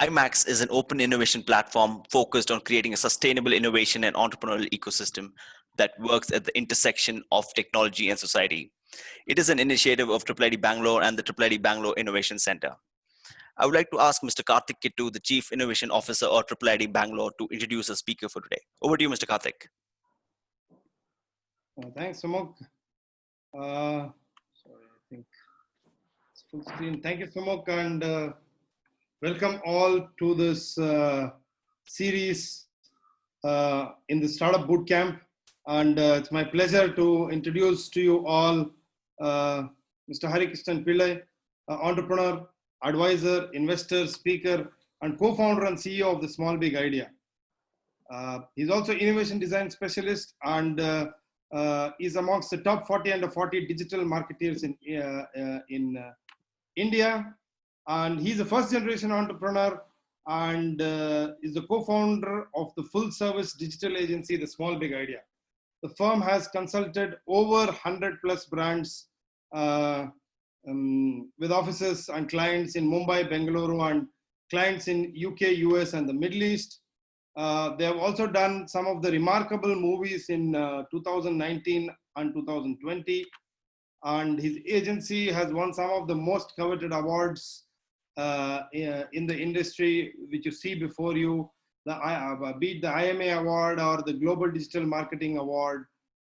IMACX is an open innovation platform focused on creating a sustainable innovation and entrepreneurial ecosystem that works at the intersection of technology and society. It is an initiative of IIIT Bangalore and the IIIT Bangalore Innovation Center. I would like to ask Mr. Karthik Kittu, the Chief Innovation Officer of IIIT Bangalore, to introduce a speaker for today. Over to you, Mr. Karthik. Thanks, Sumuk. Sorry, I think it's full screen. Thank you, Sumuk, and welcome all to this series in the Startup Bootcamp. And it's my pleasure to introduce to you all Mr. Harikrishnan Pillai, entrepreneur, advisor, investor, speaker, and co-founder and CEO of the Small Big Idea. He's also innovation design specialist and is amongst the top 40 under 40 digital marketeers in India. And he's a first generation entrepreneur and is the co-founder of the full service digital agency, The Small Big Idea. The firm has consulted over 100 plus brands with offices and clients in Mumbai, Bengaluru, and clients in UK, US, and the Middle East. They have also done some of the remarkable movies in 2019 and 2020. And his agency has won some of the most coveted awards in the industry, which you see before you, be it the IMA award or the Global Digital Marketing Award,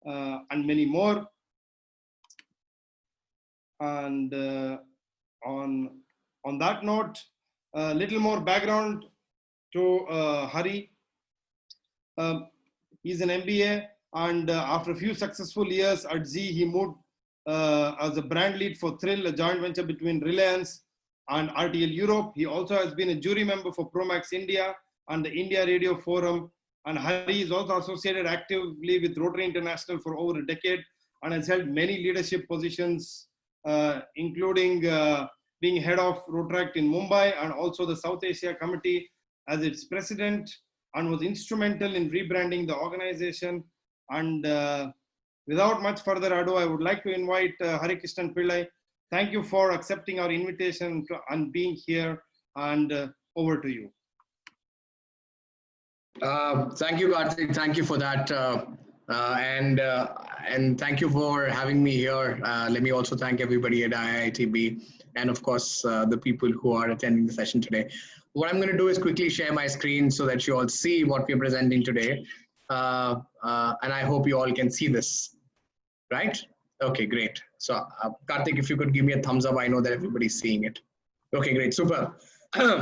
and many more. And on that note, a little more background to Hari. He's an MBA, and after a few successful years at Z, he moved as a brand lead for Thrill, a joint venture between Reliance and RTL Europe. He also has been a jury member for Promax India and the India Radio Forum. And Hari is also associated actively with Rotary International for over a decade and has held many leadership positions, including being head of Rotaract in Mumbai and also the South Asia Committee as its president, and was instrumental in rebranding the organization. And without much further ado, I would like to invite Harikrishnan Pillai. Thank you for accepting our invitation and being here, and over to you. Thank you, Karthik. Thank you for that. And thank you for having me here. Let me also thank everybody at IITB and of course the people who are attending the session today. What I'm going to do is quickly share my screen so that you all see what we're presenting today. And I hope you all can see this, right? Okay, great. So Karthik, if you could give me a thumbs up, I know that everybody's seeing it. Okay, great, super.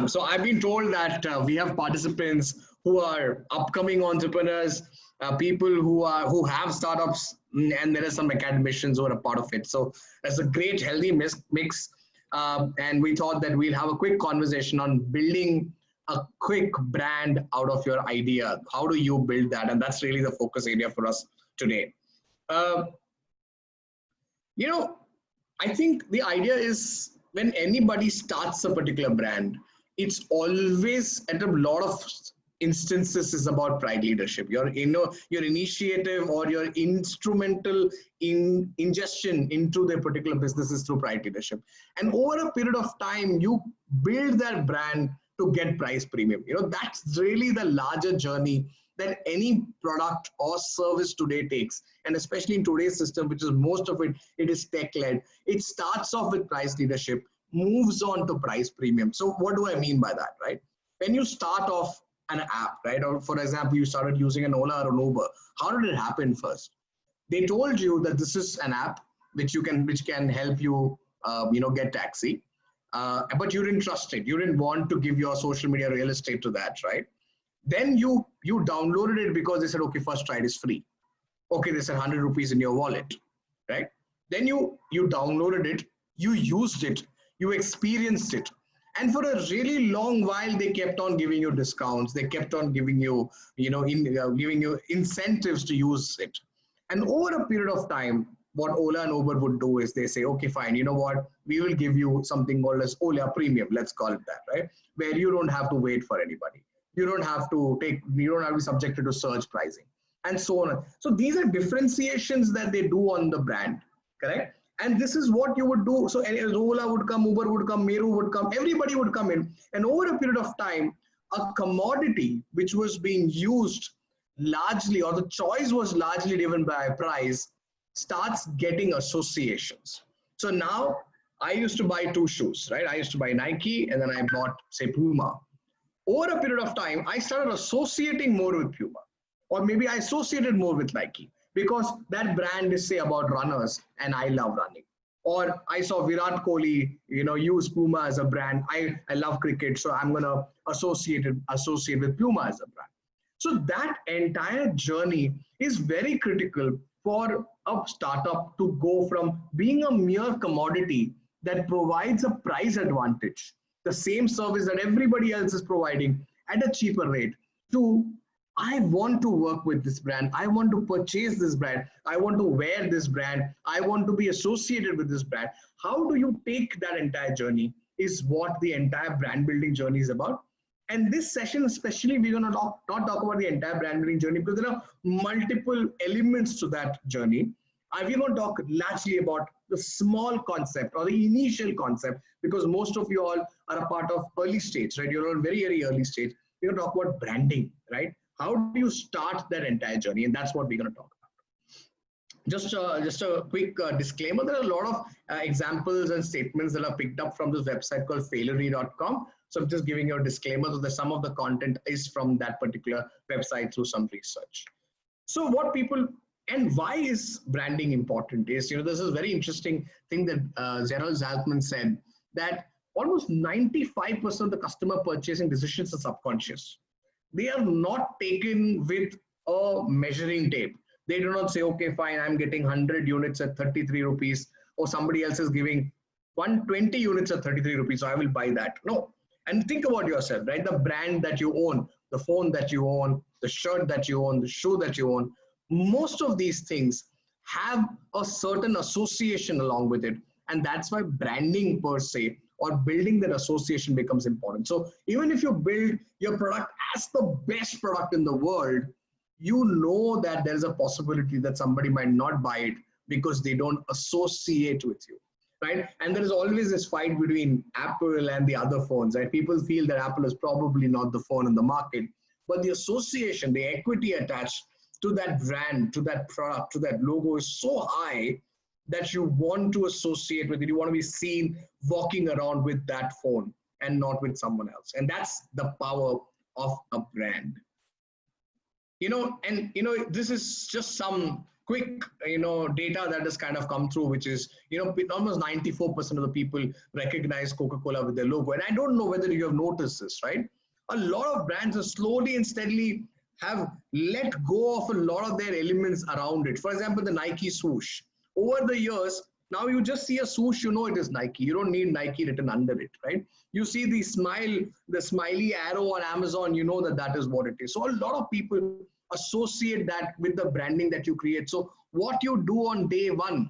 So I've been told that we have participants who are upcoming entrepreneurs, people who have startups, and there are some academicians who are a part of it. So that's a great healthy mix. And we thought that we'll have a quick conversation on building a quick brand out of your idea. How do you build that? And that's really the focus area for us today. You know, I think the idea is when anybody starts a particular brand, it's always at a lot of instances is about pride leadership. Your initiative or your instrumental ingestion into their particular businesses through pride leadership. And over a period of time, you build that brand to get price premium. You know, that's really the larger journey that any product or service today takes. And especially in today's system, which is most of it is tech-led. It starts off with price leadership, moves on to price premium. So what do I mean by that, right? When you start off an app, right? Or for example, you started using an Ola or an Uber. How did it happen first? They told you that this is an app which can help you, get taxi, but you didn't trust it. You didn't want to give your social media real estate to that, right? Then you downloaded it because they said, okay, first try it is free. Okay, they said 100 rupees in your wallet, right? Then you downloaded it, you used it, you experienced it. And for a really long while, they kept on giving you discounts. They kept on giving you, giving you incentives to use it. And over a period of time, what Ola and Uber would do is they say, okay, fine, you know what? We will give you something called as Ola Premium. Let's call it that, right? Where you don't have to wait for anybody. You don't have to be subjected to surge pricing and so on. So these are differentiations that they do on the brand, correct? And this is what you would do. So Ola would come, Uber would come, Meru would come, everybody would come in. And over a period of time, a commodity which was being used largely, or the choice was largely driven by price, starts getting associations. So now I used to buy two shoes, right? I used to buy Nike and then I bought, say, Puma. Over a period of time, I started associating more with Puma, or maybe I associated more with Nike because that brand is, say, about runners and I love running. Or I saw Virat Kohli, use Puma as a brand. I love cricket, so I'm going to associate with Puma as a brand. So that entire journey is very critical for a startup to go from being a mere commodity that provides a price advantage, the same service that everybody else is providing at a cheaper rate, to I want to work with this brand. I want to purchase this brand. I want to wear this brand. I want to be associated with this brand. How do you take that entire journey is what the entire brand building journey is about. And this session, especially, we're going to not talk about the entire brand building journey because there are multiple elements to that journey. We're going to talk largely about the small concept or the initial concept, because most of you all are a part of early stage, right? You're on very, very early stage. We're going to talk about branding, right? How do you start that entire journey? And that's what we're going to talk about. Just a quick disclaimer. There are a lot of examples and statements that are picked up from this website called failery.com. So I'm just giving you a disclaimer that some of the content is from that particular website through some research. So what people, and why is branding important is, this is a very interesting thing that Gerald Zalcman said, that almost 95% of the customer purchasing decisions are subconscious. They are not taken with a measuring tape. They do not say, okay, fine, I'm getting 100 units at 33 rupees, or somebody else is giving 120 units at 33 rupees, so I will buy that. No. And think about yourself, right? The brand that you own, the phone that you own, the shirt that you own, the shoe that you own, most of these things have a certain association along with it. And that's why branding per se, or building that association, becomes important. So even if you build your product as the best product in the world, you know that there is a possibility that somebody might not buy it because they don't associate with you, right? And there is always this fight between Apple and the other phones, right? People feel that Apple is probably not the phone in the market, but the association, the equity attached to that brand, to that product, to that logo is so high that you want to associate with it. You want to be seen walking around with that phone and not with someone else. And that's the power of a brand. This is just some quick, data that has kind of come through, which is, almost 94% of the people recognize Coca-Cola with their logo. And I don't know whether you have noticed this, right? A lot of brands are slowly and steadily have let go of a lot of their elements around it. For example, the Nike swoosh. Over the years, now you just see a swoosh, it is Nike. You don't need Nike written under it, right? You see the smiley arrow on Amazon, you know that is what it is. So a lot of people associate that with the branding that you create. So what you do on day one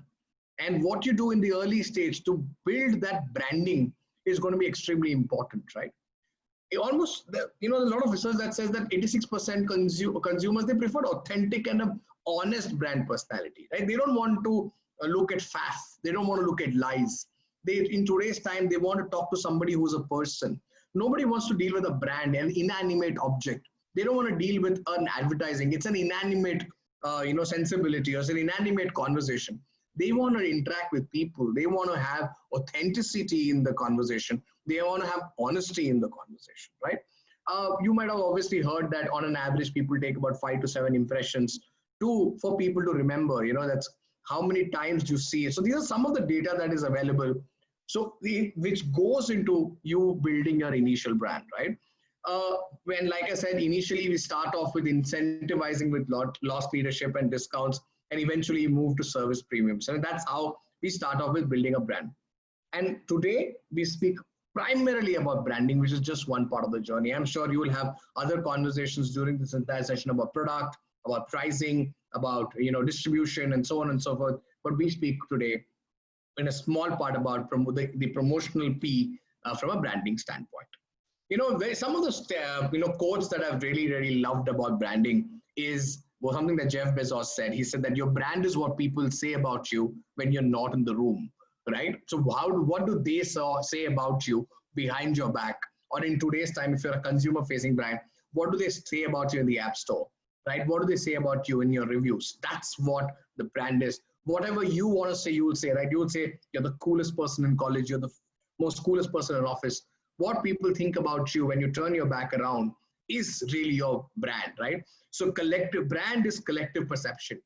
and what you do in the early stage to build that branding is going to be extremely important, right? A lot of research that says that 86% consumers, they prefer authentic and honest brand personality, right? They don't want to look at faff. They don't want to look at lies. In today's time, they want to talk to somebody who's a person. Nobody wants to deal with a brand, an inanimate object. They don't want to deal with an advertising. It's an inanimate, sensibility, or it's an inanimate conversation. They want to interact with people. They want to have authenticity in the conversation. They want to have honesty in the conversation, right? You might have obviously heard that on an average, people take about 5 to 7 impressions for people to remember, that's how many times you see it. So these are some of the data that is available. So which goes into you building your initial brand, right? When, like I said, initially we start off with incentivizing with loss leadership and discounts, and eventually move to service premiums. And that's how we start off with building a brand. And today we speak primarily about branding, which is just one part of the journey. I'm sure you will have other conversations during this entire session about product, about pricing, about distribution, and so on and so forth. But we speak today in a small part about the promotional P from a branding standpoint. Some of the quotes that I've really, really loved about branding is was something that Jeff Bezos said. He said that your brand is what people say about you when you're not in the room, right? So what do they say about you behind your back? Or in today's time, if you're a consumer facing brand, what do they say about you in the app store, right? What do they say about you in your reviews? That's what the brand is. Whatever you want to say, you will say, right? You will say you're the coolest person in college, you're the most coolest person in office. What people think about you when you turn your back around is really your brand, right? So collective brand is collective perception.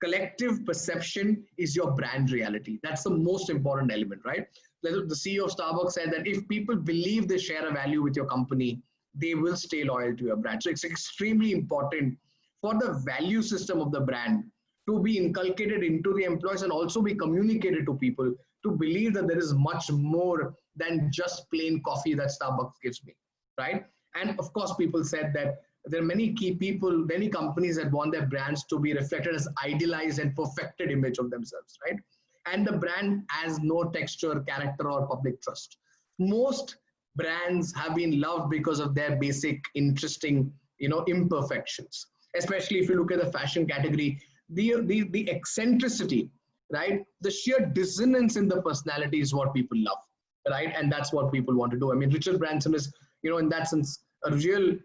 Collective perception is your brand reality. That's the most important element, right? The CEO of Starbucks said that if people believe they share a value with your company, they will stay loyal to your brand. So it's extremely important for the value system of the brand to be inculcated into the employees and also be communicated to people to believe that there is much more than just plain coffee that Starbucks gives me, right? And of course, people said that there are many key people, many companies that want their brands to be reflected as idealized and perfected image of themselves, right? And the brand has no texture, character, or public trust. Most brands have been loved because of their basic, interesting, imperfections. Especially if you look at the fashion category, the eccentricity, right? The sheer dissonance in the personality is what people love, right? And that's what people want to do. I mean, Richard Branson is, in that sense, a real,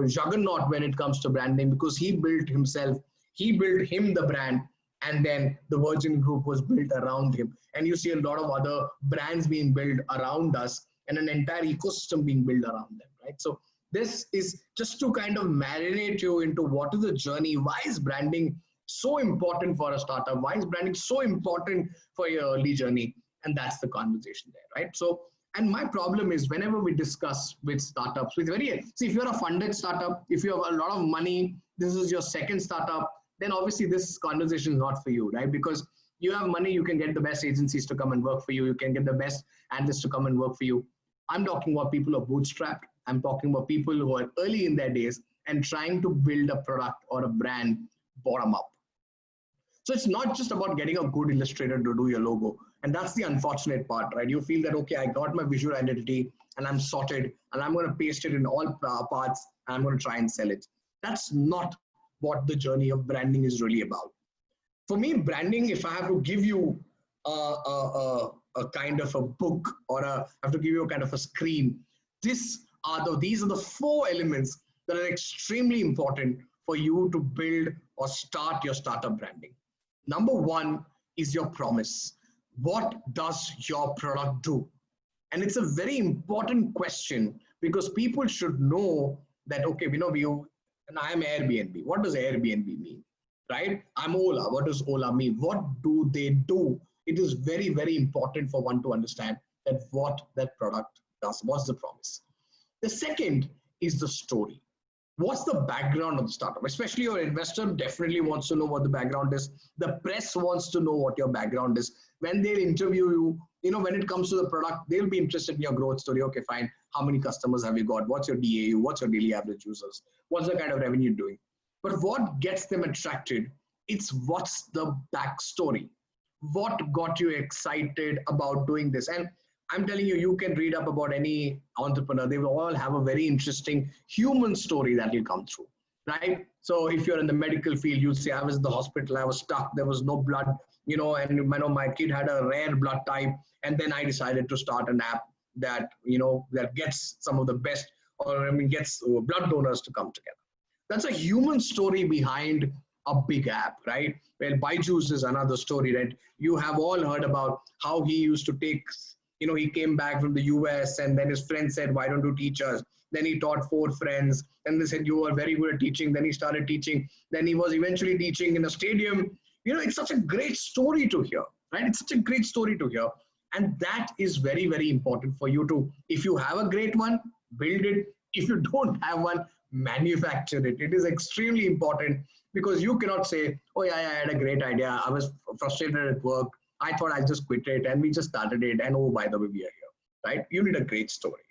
juggernaut when it comes to branding, because he built himself, he built him the brand, and then the Virgin Group was built around him. And you see a lot of other brands being built around us and an entire ecosystem being built around them, right? So this is just to kind of marinate you into what is the journey. Why is branding so important for a startup? Why is branding so important for your early journey? And that's the conversation there, right? So, and my problem is whenever we discuss with startups, see, if you're a funded startup, if you have a lot of money, this is your second startup, then obviously this conversation is not for you, right? Because you have money, you can get the best agencies to come and work for you. You can get the best analysts to come and work for you. I'm talking about people who are bootstrapped. I'm talking about people who are early in their days and trying to build a product or a brand bottom up. So it's not just about getting a good illustrator to do your logo. And that's the unfortunate part, right? You feel that, okay, I got my visual identity and I'm sorted and I'm going to paste it in all parts and I'm going to try and sell it. That's not what the journey of branding is really about. For me, branding, if I have to give you a kind of a book or I have to give you a kind of a screen, these are the 4 elements that are extremely important for you to build or start your startup branding. Number 1 is your promise. What does your product do? And it's a very important question because people should know that, okay, and I'm Airbnb. What does Airbnb mean, right? I'm Ola. What does Ola mean? What do they do? It is very, very important for one to understand that what that product does. What's the promise? The second is the story. What's the background of the startup? Especially your investor definitely wants to know what the background is. The press wants to know what your background is. When they interview you, when it comes to the product, they'll be interested in your growth story. Okay, fine. How many customers have you got? What's your DAU? What's your daily average users? What's the kind of revenue you're doing? But what gets them attracted? It's what's the backstory. What got you excited about doing this? And I'm telling you, you can read up about any entrepreneur. They will all have a very interesting human story that will come through, right? So if you're in the medical field, you'll say, I was in the hospital, I was stuck, there was no blood, and my kid had a rare blood type. And then I decided to start an app that, that gets some of the best, gets blood donors to come together. That's a human story behind a big app, right? Well, Byju's is another story, right? You have all heard about how he used to take, he came back from the US and then his friend said, why don't you teach us? Then he taught 4 friends. Then they said, you are very good at teaching. Then he started teaching. Then he was eventually teaching in a stadium. It's such a great story to hear, right? It's such a great story to hear. And that is very, very important for you to, if you have a great one, build it. If you don't have one, manufacture it. It is extremely important because you cannot say, oh yeah, I had a great idea. I was frustrated at work. I thought I'll just quit it and we just started it. And oh, by the way, we are here, right? You need a great story.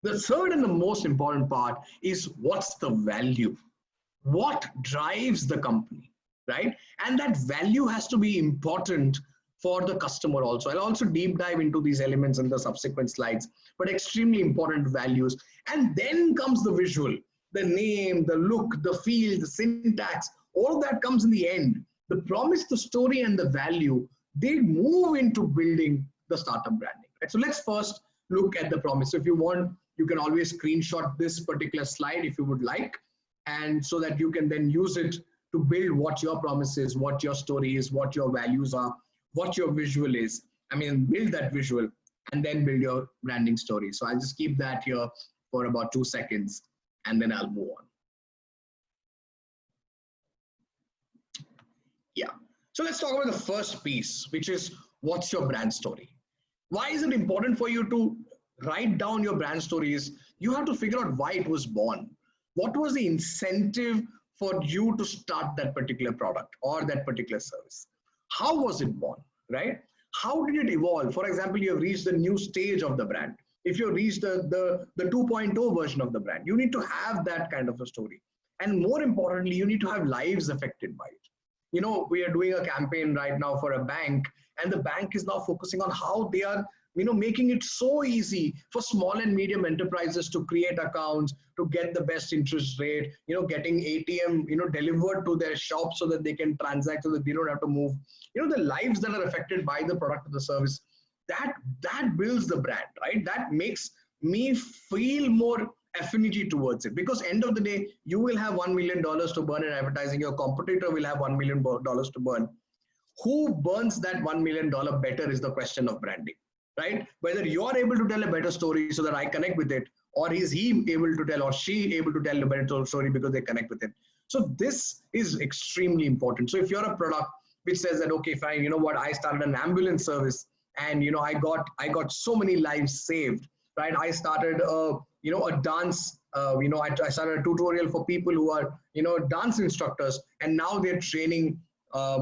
The third and the most important part is what's the value? What drives the company, right? And that value has to be important for the customer also. I'll also deep dive into these elements in the subsequent slides, but extremely important values. And then comes the visual, the name, the look, the feel, the syntax, all of that comes in the end. The promise, the story, and the value, they move into building the startup branding. Right? So let's first look at the promise. So if you want, you can always screenshot this particular slide if you would like, and so that you can then use it to build what your promise is, what your story is, what your values are, what your visual is. I mean, build that visual and then build your branding story. So I'll just keep that here for about 2 seconds and then I'll move on. Yeah. So let's talk about the first piece, which is what's your brand story? Why is it important for you to write down your brand stories? You have to figure out why it was born. What was the incentive for you to start that particular product or that particular service? How was it born, right? How did it evolve? For example, you have reached the new stage of the brand. If you reach the 2.0 version of the brand, you need to have that kind of a story. And more importantly, you need to have lives affected by it. You know, we are doing a campaign right now for a bank, and the bank is now focusing on how they are, you know, making it so easy for small and medium enterprises to create accounts, to get the best interest rate, you know, getting ATM, you know, delivered to their shop so that they can transact, so that they don't have to move. You know, the lives that are affected by the product or the service, that builds the brand, right? That makes me feel more affinity towards it, because end of the day, you will have $1 million to burn in advertising. Your competitor will have $1 million to burn. Who burns that $1 million better is the question of branding, right? Whether you're able to tell a better story so that I connect with it, or is he able to tell, or she able to tell a better story because they connect with it. So this is extremely important. So if you're a product which says that, okay, fine, you know what, I started an ambulance service, and you know, I got so many lives saved, right? I started you know, a dance, you know, I started a tutorial for people who are, you know, dance instructors, and now they're training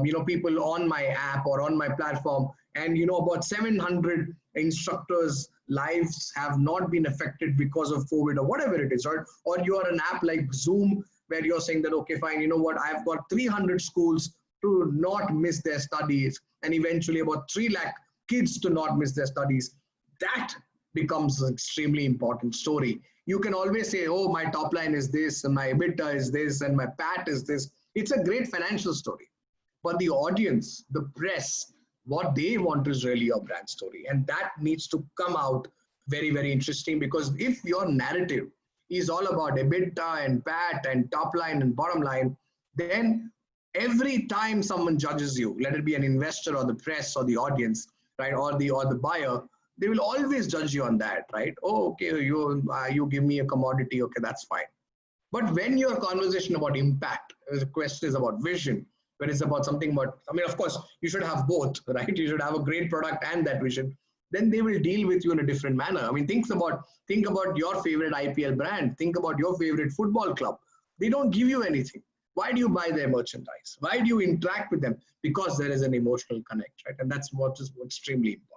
you know, people on my app or on my platform, and you know, about 700 instructors' lives have not been affected because of COVID or whatever it is, right? Or you are an app like Zoom, where you're saying that, okay, fine, you know what, I've got 300 schools to not miss their studies, and eventually about 3 lakh kids to not miss their studies. That becomes an extremely important story. You can always say, oh, my top line is this, and my EBITDA is this, and my PAT is this. It's a great financial story. But the audience, the press, what they want is really your brand story. And that needs to come out very, very interesting, because if your narrative is all about EBITDA and PAT and top line and bottom line, then every time someone judges you, let it be an investor or the press or the audience, right, or the buyer, they will always judge you on that, right? Oh, okay, you give me a commodity, okay, that's fine. But when your conversation about impact, the question is about vision, when it's about something about, I mean, of course, you should have both, right? You should have a great product and that vision. Then they will deal with you in a different manner. I mean, think about your favorite IPL brand. Think about your favorite football club. They don't give you anything. Why do you buy their merchandise? Why do you interact with them? Because there is an emotional connect, right? And that's what is extremely important.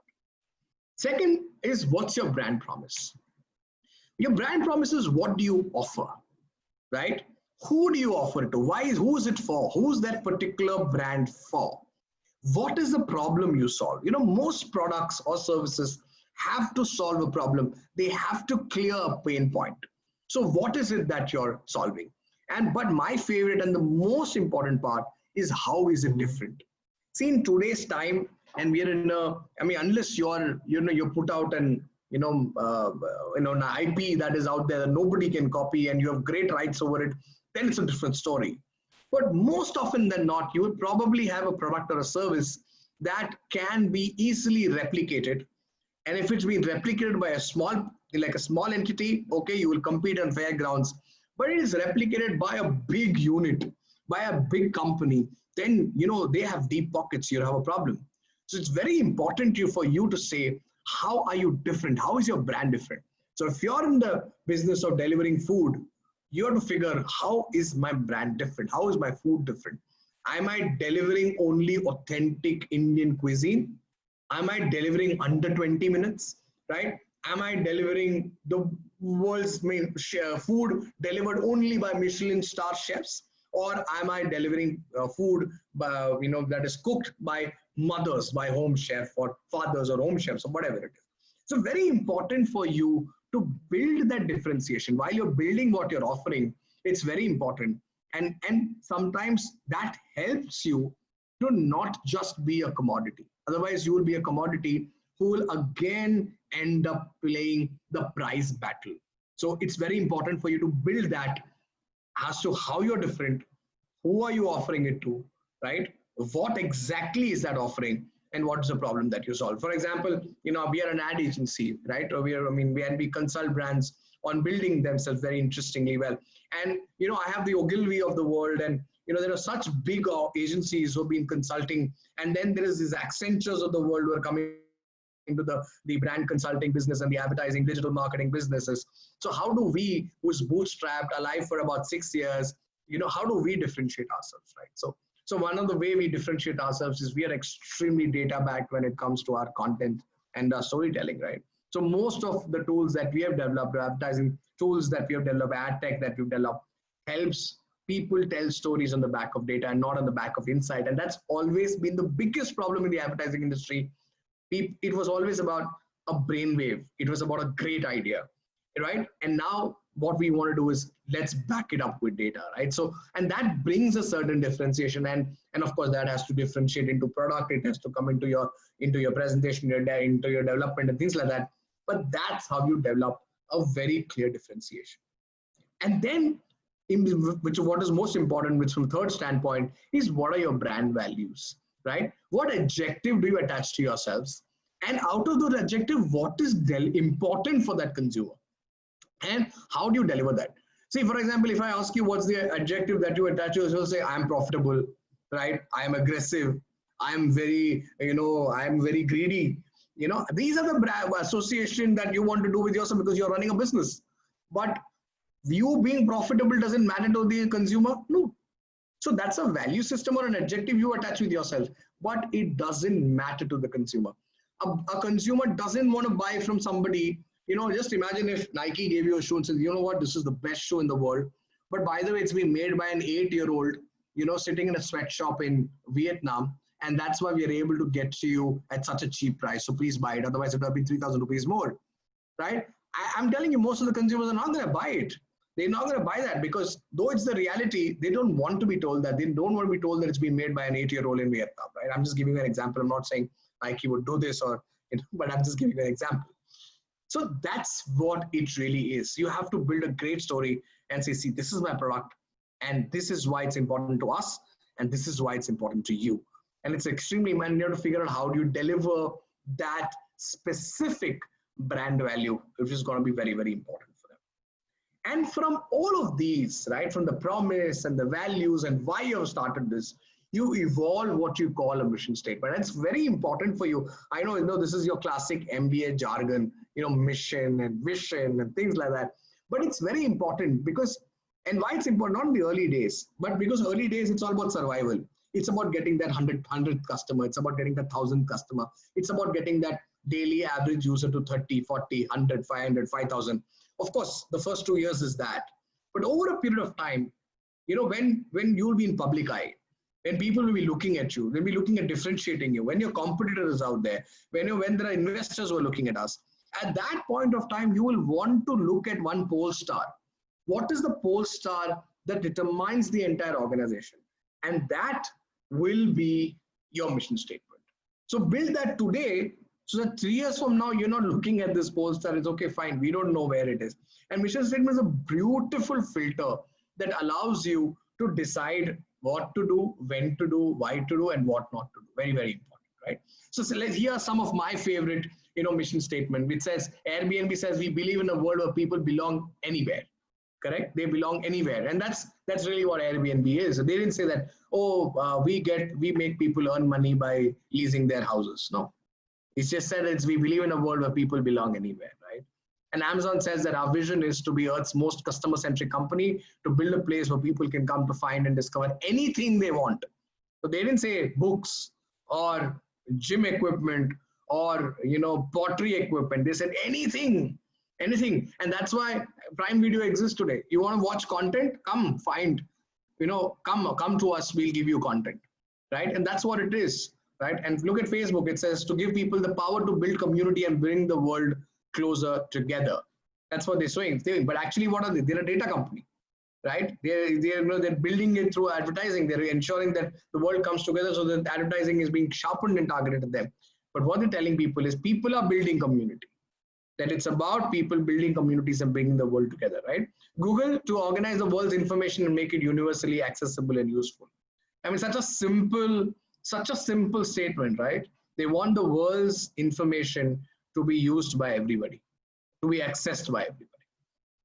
Second is, what's your brand promise? Your brand promise is, what do you offer, right? Who do you offer it to? Who is it for? Who's that particular brand for? What is the problem you solve? You know, most products or services have to solve a problem. They have to clear a pain point. So what is it that you're solving? But my favorite and the most important part is, how is it different? See, in today's time, and we are in a, I mean, unless you're, you know, you put out an, an IP that is out there that nobody can copy and you have great rights over it, then it's a different story. But most often than not, you will probably have a product or a service that can be easily replicated. And if it's been replicated by a small entity, okay, you will compete on fair grounds. But it is replicated by a big unit, by a big company, then, you know, they have deep pockets, you have a problem. So it's very important for you to say, how are you different? How is your brand different? So if you're in the business of delivering food, you have to figure, how is my brand different? How is my food different? Am I delivering only authentic Indian cuisine? Am I delivering under 20 minutes, right? Am I delivering the world's main food delivered only by Michelin star chefs? Or am I delivering food by, you know, that is cooked by mothers, by home chef or fathers or home chefs or whatever it is? So very important for you to build that differentiation. While you're building what you're offering, it's very important And sometimes that helps you to not just be a commodity. Otherwise, you will be a commodity who will again end up playing the price battle. So it's very important for you to build that as to how you're different, who are you offering it to, right? What exactly is that offering, and what's the problem that you solve? For example, we are an ad agency, right? Or we consult brands on building themselves very interestingly well. And I have the Ogilvy of the world, and there are such big agencies who've been consulting, and then there is these Accentures of the world who are coming into the brand consulting business and the advertising digital marketing businesses. So how do we, who's bootstrapped, alive for about 6 years, how do we differentiate ourselves, right? So one of the way we differentiate ourselves is we are extremely data backed when it comes to our content and our storytelling, right? So most of the tools that we have developed, advertising tools that we have developed, ad tech that we've developed, helps people tell stories on the back of data and not on the back of insight. And that's always been the biggest problem in the advertising industry. It was always about a brainwave. It was about a great idea, right? And now what we want to do is let's back it up with data, right? So, and that brings a certain differentiation, and of course that has to differentiate into product. It has to come into your presentation, into your development and things like that. But that's how you develop a very clear differentiation. And then, what is most important, which from third standpoint, is what are your brand values, right? What adjective do you attach to yourselves? And out of those adjective, what is important for that consumer? And how do you deliver that? See, for example, if I ask you what's the adjective that you attach to yourself, say, I'm profitable, right? I'm aggressive. I'm very, I'm very greedy. These are the association that you want to do with yourself because you're running a business. But you being profitable doesn't matter to the consumer? No. So that's a value system or an adjective you attach with yourself, but it doesn't matter to the consumer. A consumer doesn't want to buy from somebody. Just imagine if Nike gave you a shoe and said, you know what, this is the best shoe in the world. But by the way, it's been made by an 8-year-old, sitting in a sweatshop in Vietnam. And that's why we are able to get to you at such a cheap price. So please buy it. Otherwise, it would have been 3,000 rupees more, right? I'm telling you, most of the consumers are not going to buy it. They're not going to buy that because though it's the reality, they don't want to be told that. They don't want to be told that it's been made by an 8-year-old in Vietnam, right? I'm just giving you an example. I'm not saying Nike would do this but I'm just giving you an example. So that's what it really is. You have to build a great story and say, see, this is my product and this is why it's important to us and this is why it's important to you. And it's extremely, man, you have to figure out how do you deliver that specific brand value, which is going to be very, very important for them. And from all of these, right, from the promise and the values and why you have started this, you evolve what you call a mission statement. It's very important for you. I know, this is your classic MBA jargon, mission and vision and things like that. But it's very important because, and why it's important, not in the early days, but because early days, it's all about survival. It's about getting that 100th customer. It's about getting that 1,000th customer. It's about getting that daily average user to 30, 40, 100, 500, 5,000. Of course, the first 2 years is that. But over a period of time, when you'll be in public eye, when people will be looking at you, they'll be looking at differentiating you, when your competitor is out there, when there are investors who are looking at us, at that point of time, you will want to look at one pole star. What is the pole star that determines the entire organization? And that will be your mission statement. So build that today so that 3 years from now, you're not looking at this pole star. It's okay, fine. We don't know where it is. And mission statement is a beautiful filter that allows you to decide what to do, when to do, why to do, and what not to do. Very, very important, right? So here are some of my favorite, mission statement, which says, Airbnb says, we believe in a world where people belong anywhere. Correct? They belong anywhere. And that's really what Airbnb is. They didn't say that, we make people earn money by leasing their houses. No. It's just said we believe in a world where people belong anywhere, right? And Amazon says that our vision is to be Earth's most customer-centric company, to build a place where people can come to find and discover anything they want. So they didn't say books or gym equipment or, pottery equipment. They said anything. And that's why Prime Video exists today. You want to watch content? Come find, come to us. We'll give you content, right? And that's what it is, right? And look at Facebook. It says to give people the power to build community and bring the world closer together. That's what they're doing. But actually, what are they? They're a data company. right? They're building it through advertising. They're ensuring that the world comes together so that advertising is being sharpened and targeted at them. But what they're telling people is people are building community. That it's about people building communities and bringing the world together, right? Google to organize the world's information and make it universally accessible and useful. I mean, such a simple statement, right? They want the world's information to be used by everybody, to be accessed by everybody,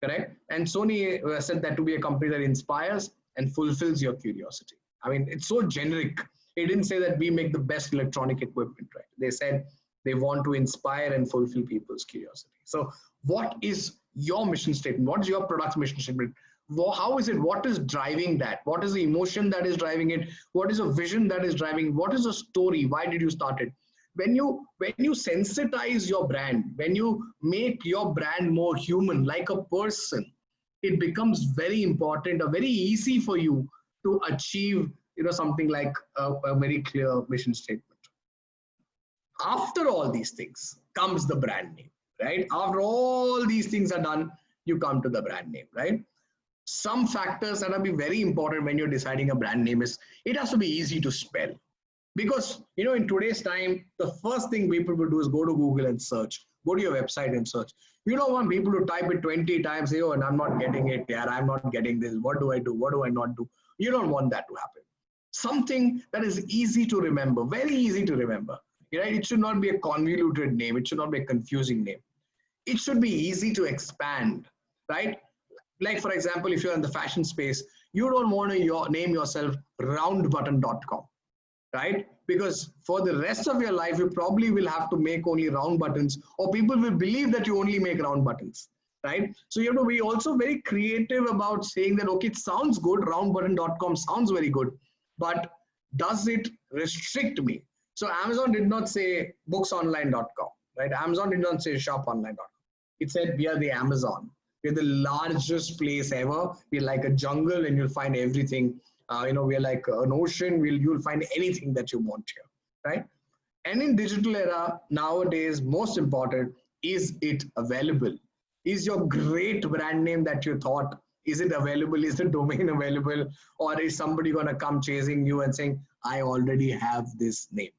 correct? And Sony said that to be a company that inspires and fulfills your curiosity. I mean, it's so generic. It didn't say that we make the best electronic equipment, right? They said they want to inspire and fulfill people's curiosity. So what is your mission statement? What is your product's mission statement? How is it? What is driving that? What is the emotion that is driving it? What is a vision that is driving it? What is a story? Why did you start it? When you sensitize your brand, when you make your brand more human, like a person, it becomes very important or very easy for you to achieve, something like a very clear mission statement. After all these things comes the brand name, right? After all these things are done, you come to the brand name, right? Some factors that will be very important when you're deciding a brand name is it has to be easy to spell. Because, in today's time, the first thing people will do is go to Google and search, go to your website and search. You don't want people to type it 20 times, say, oh, and I'm not getting it, yeah, I'm not getting this. What do I do? What do I not do? You don't want that to happen. Something that is easy to remember, very easy to remember. Right? It should not be a convoluted name. It should not be a confusing name. It should be easy to expand, right? Like, for example, if you're in the fashion space, you don't want to name yourself roundbutton.com, right? Because for the rest of your life, you probably will have to make only round buttons, or people will believe that you only make round buttons, right? So you have to be also very creative about saying that, okay, it sounds good, roundbutton.com sounds very good, but does it restrict me? So Amazon did not say booksonline.com, right? Amazon did not say shoponline.com. It said we are the Amazon. We're the largest place ever. We're like a jungle and you'll find everything. We're like an ocean. You'll find anything that you want here, right? And in digital era, nowadays, most important, is it available? Is your great brand name that you thought, is it available? Is the domain available? Or is somebody going to come chasing you and saying, I already have this name?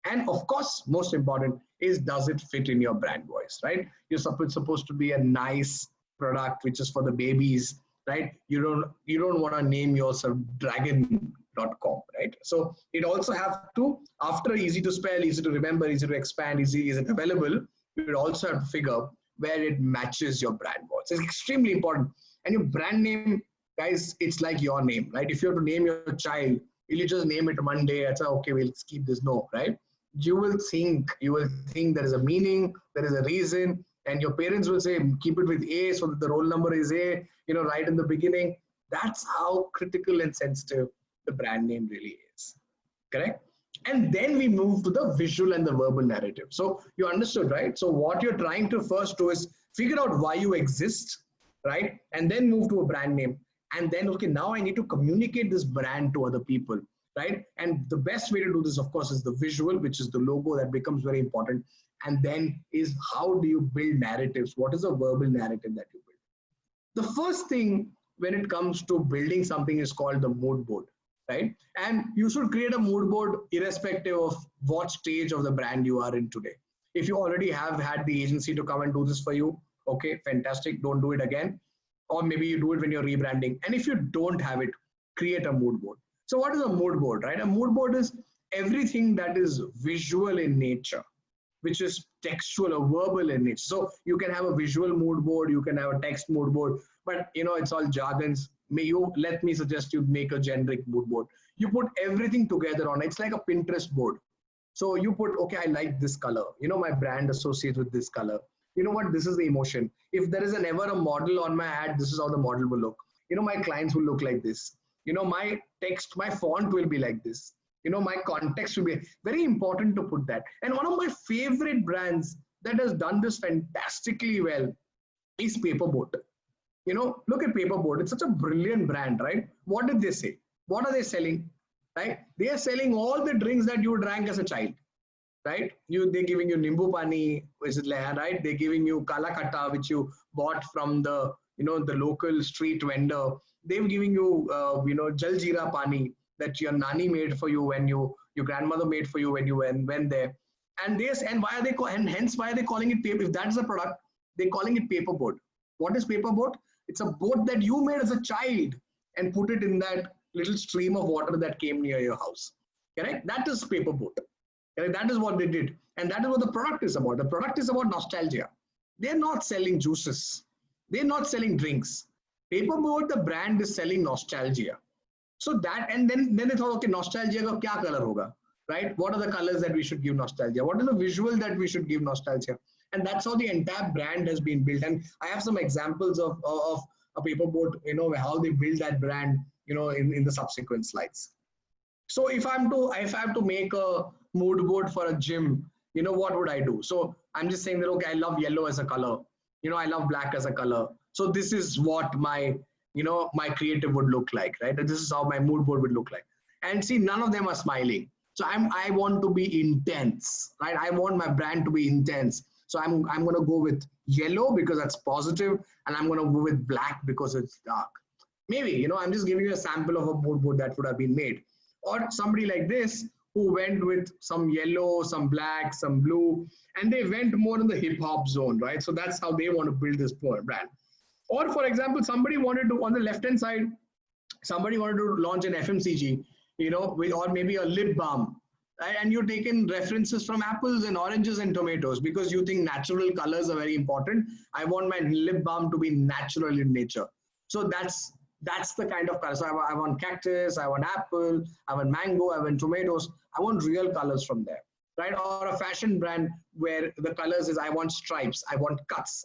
And of course, most important is, does it fit in your brand voice, right? It's supposed to be a nice product, which is for the babies, right? You don't want to name yourself dragon.com, right? So it also have to, after easy to spell, easy to remember, easy to expand, is it available? You would also have to figure where it matches your brand voice. It's extremely important. And your brand name, guys, it's like your name, right? If you have to name your child, will you just name it Monday? It's okay, we'll keep this. No, right? You will think there is a meaning, there is a reason, and your parents will say, keep it with A so that the roll number is A, right in the beginning. That's how critical and sensitive the brand name really is, correct? And then we move to the visual and the verbal narrative. So you understood, right? So what you're trying to first do is figure out why you exist, right? And then move to a brand name. And then, okay, now I need to communicate this brand to other people, right? And the best way to do this, of course, is the visual, which is the logo that becomes very important. And then is, how do you build narratives? What is a verbal narrative that you build? The first thing when it comes to building something is called the mood board, right? And you should create a mood board irrespective of what stage of the brand you are in today. If you already have had the agency to come and do this for you, okay, fantastic, don't do it again. Or maybe you do it when you're rebranding. And if you don't have it, create a mood board. So what is a mood board, right? A mood board is everything that is visual in nature, which is textual or verbal in nature. So you can have a visual mood board, you can have a text mood board, but it's all jargons. Let me suggest you make a generic mood board. You put everything together on it. It's like a Pinterest board. So you put, okay, I like this color. My brand associates with this color. You know what? This is the emotion. If there is ever a model on my ad, this is how the model will look. My clients will look like this. My text, my font will be like this. My context will be very important to put that. And one of my favorite brands that has done this fantastically well is Paperboat. Look at Paperboat. It's such a brilliant brand, right? What did they say? What are they selling? Right? They are selling all the drinks that you drank as a child. Right? They're giving you Nimbu Pani, which is right? They're giving you Kala Kata, which you bought from the the local street vendor, they're giving you, Jal Jeera Pani that your nani made for you when your grandmother made for you when you went there. And this, and why are they, and hence why are they calling it paper? If that's a product, they're calling it paper boat. What is paper boat? It's a boat that you made as a child and put it in that little stream of water that came near your house. Correct? That is paper boat. Correct? That is what they did. And that is what the product is about. The product is about nostalgia. They're not selling juices. They're not selling drinks. Paperboat, the brand, is selling nostalgia. So that, and then they thought, okay, nostalgia ka kya color hoga, right? What are the colors that we should give nostalgia? What is the visual that we should give nostalgia? And that's how the entire brand has been built. And I have some examples of a paperboat, how they build that brand, in the subsequent slides. So if I have to make a mood board for a gym, what would I do? So I'm just saying that, okay, I love yellow as a color. I love black as a color. So this is what my, my creative would look like, right? And this is how my mood board would look like. And see, none of them are smiling. So I want to be intense, right? I want my brand to be intense. So I'm going to go with yellow because that's positive, and I'm going to go with black because it's dark. Maybe, I'm just giving you a sample of a mood board that would have been made. Or somebody like this who went with some yellow, some black, some blue, and they went more in the hip hop zone, right? So that's how they want to build this brand. Or for example, somebody wanted to, on the left-hand side, somebody wanted to launch an FMCG, or maybe a lip balm, right? And you're taking references from apples and oranges and tomatoes because you think natural colors are very important. I want my lip balm to be natural in nature. So that's the kind of color. So I want cactus, I want apple, I want mango, I want tomatoes. I want real colors from there, right? Or a fashion brand where the colors is, I want stripes, I want cuts,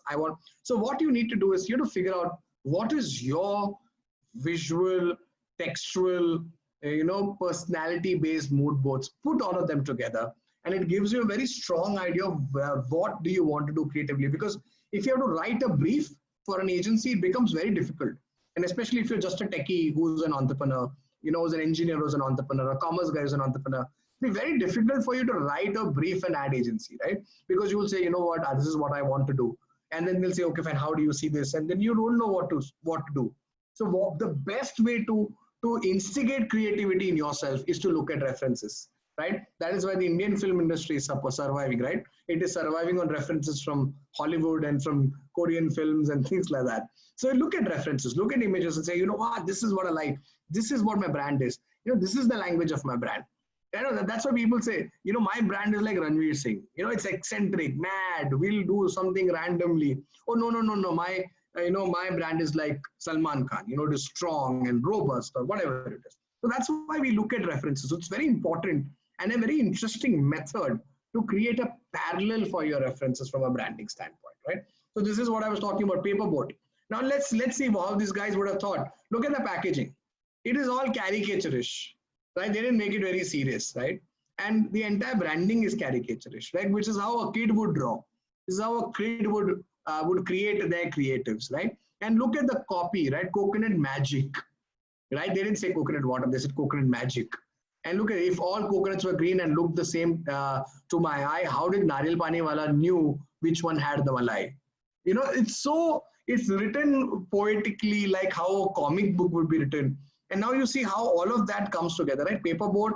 so what you need to do is you have to figure out what is your visual, textual, personality-based mood boards. Put all of them together, and it gives you a very strong idea of what do you want to do creatively. Because if you have to write a brief for an agency, it becomes very difficult. And especially if you're just a techie who's an entrepreneur, who's an engineer who's an entrepreneur, a commerce guy who's an entrepreneur, it'll be very difficult for you to write a brief and ad agency, right? Because you will say, this is what I want to do. And then they'll say, okay, fine, how do you see this? And then you don't know what to do. So the best way to instigate creativity in yourself is to look at references, right? That is why the Indian film industry is surviving, right? It is surviving on references from Hollywood and from Korean films and things like that. So look at references, look at images and say, this is what I like. This is what my brand is. This is the language of my brand. That's why people say, my brand is like Ranveer Singh. It's eccentric, mad, we'll do something randomly. Oh, no. My brand is like Salman Khan, it is strong and robust or whatever it is. So that's why we look at references. So it's very important and a very interesting method to create a parallel for your references from a branding standpoint, right? So this is what I was talking about, paperboat. Now let's see how these guys would have thought. Look at the packaging. It is all caricaturish, right? They didn't make it very serious, right? And the entire branding is caricaturish, right? Which is how a kid would draw. This is how a kid would create their creatives, right? And look at the copy, right? Coconut magic, right? They didn't say coconut water, they said coconut magic. And look at, if all coconuts were green and looked the same to my eye, how did Nariyal Pani wala knew which one had the malai? It's written poetically, like how a comic book would be written. And now you see how all of that comes together, right? Paperboat,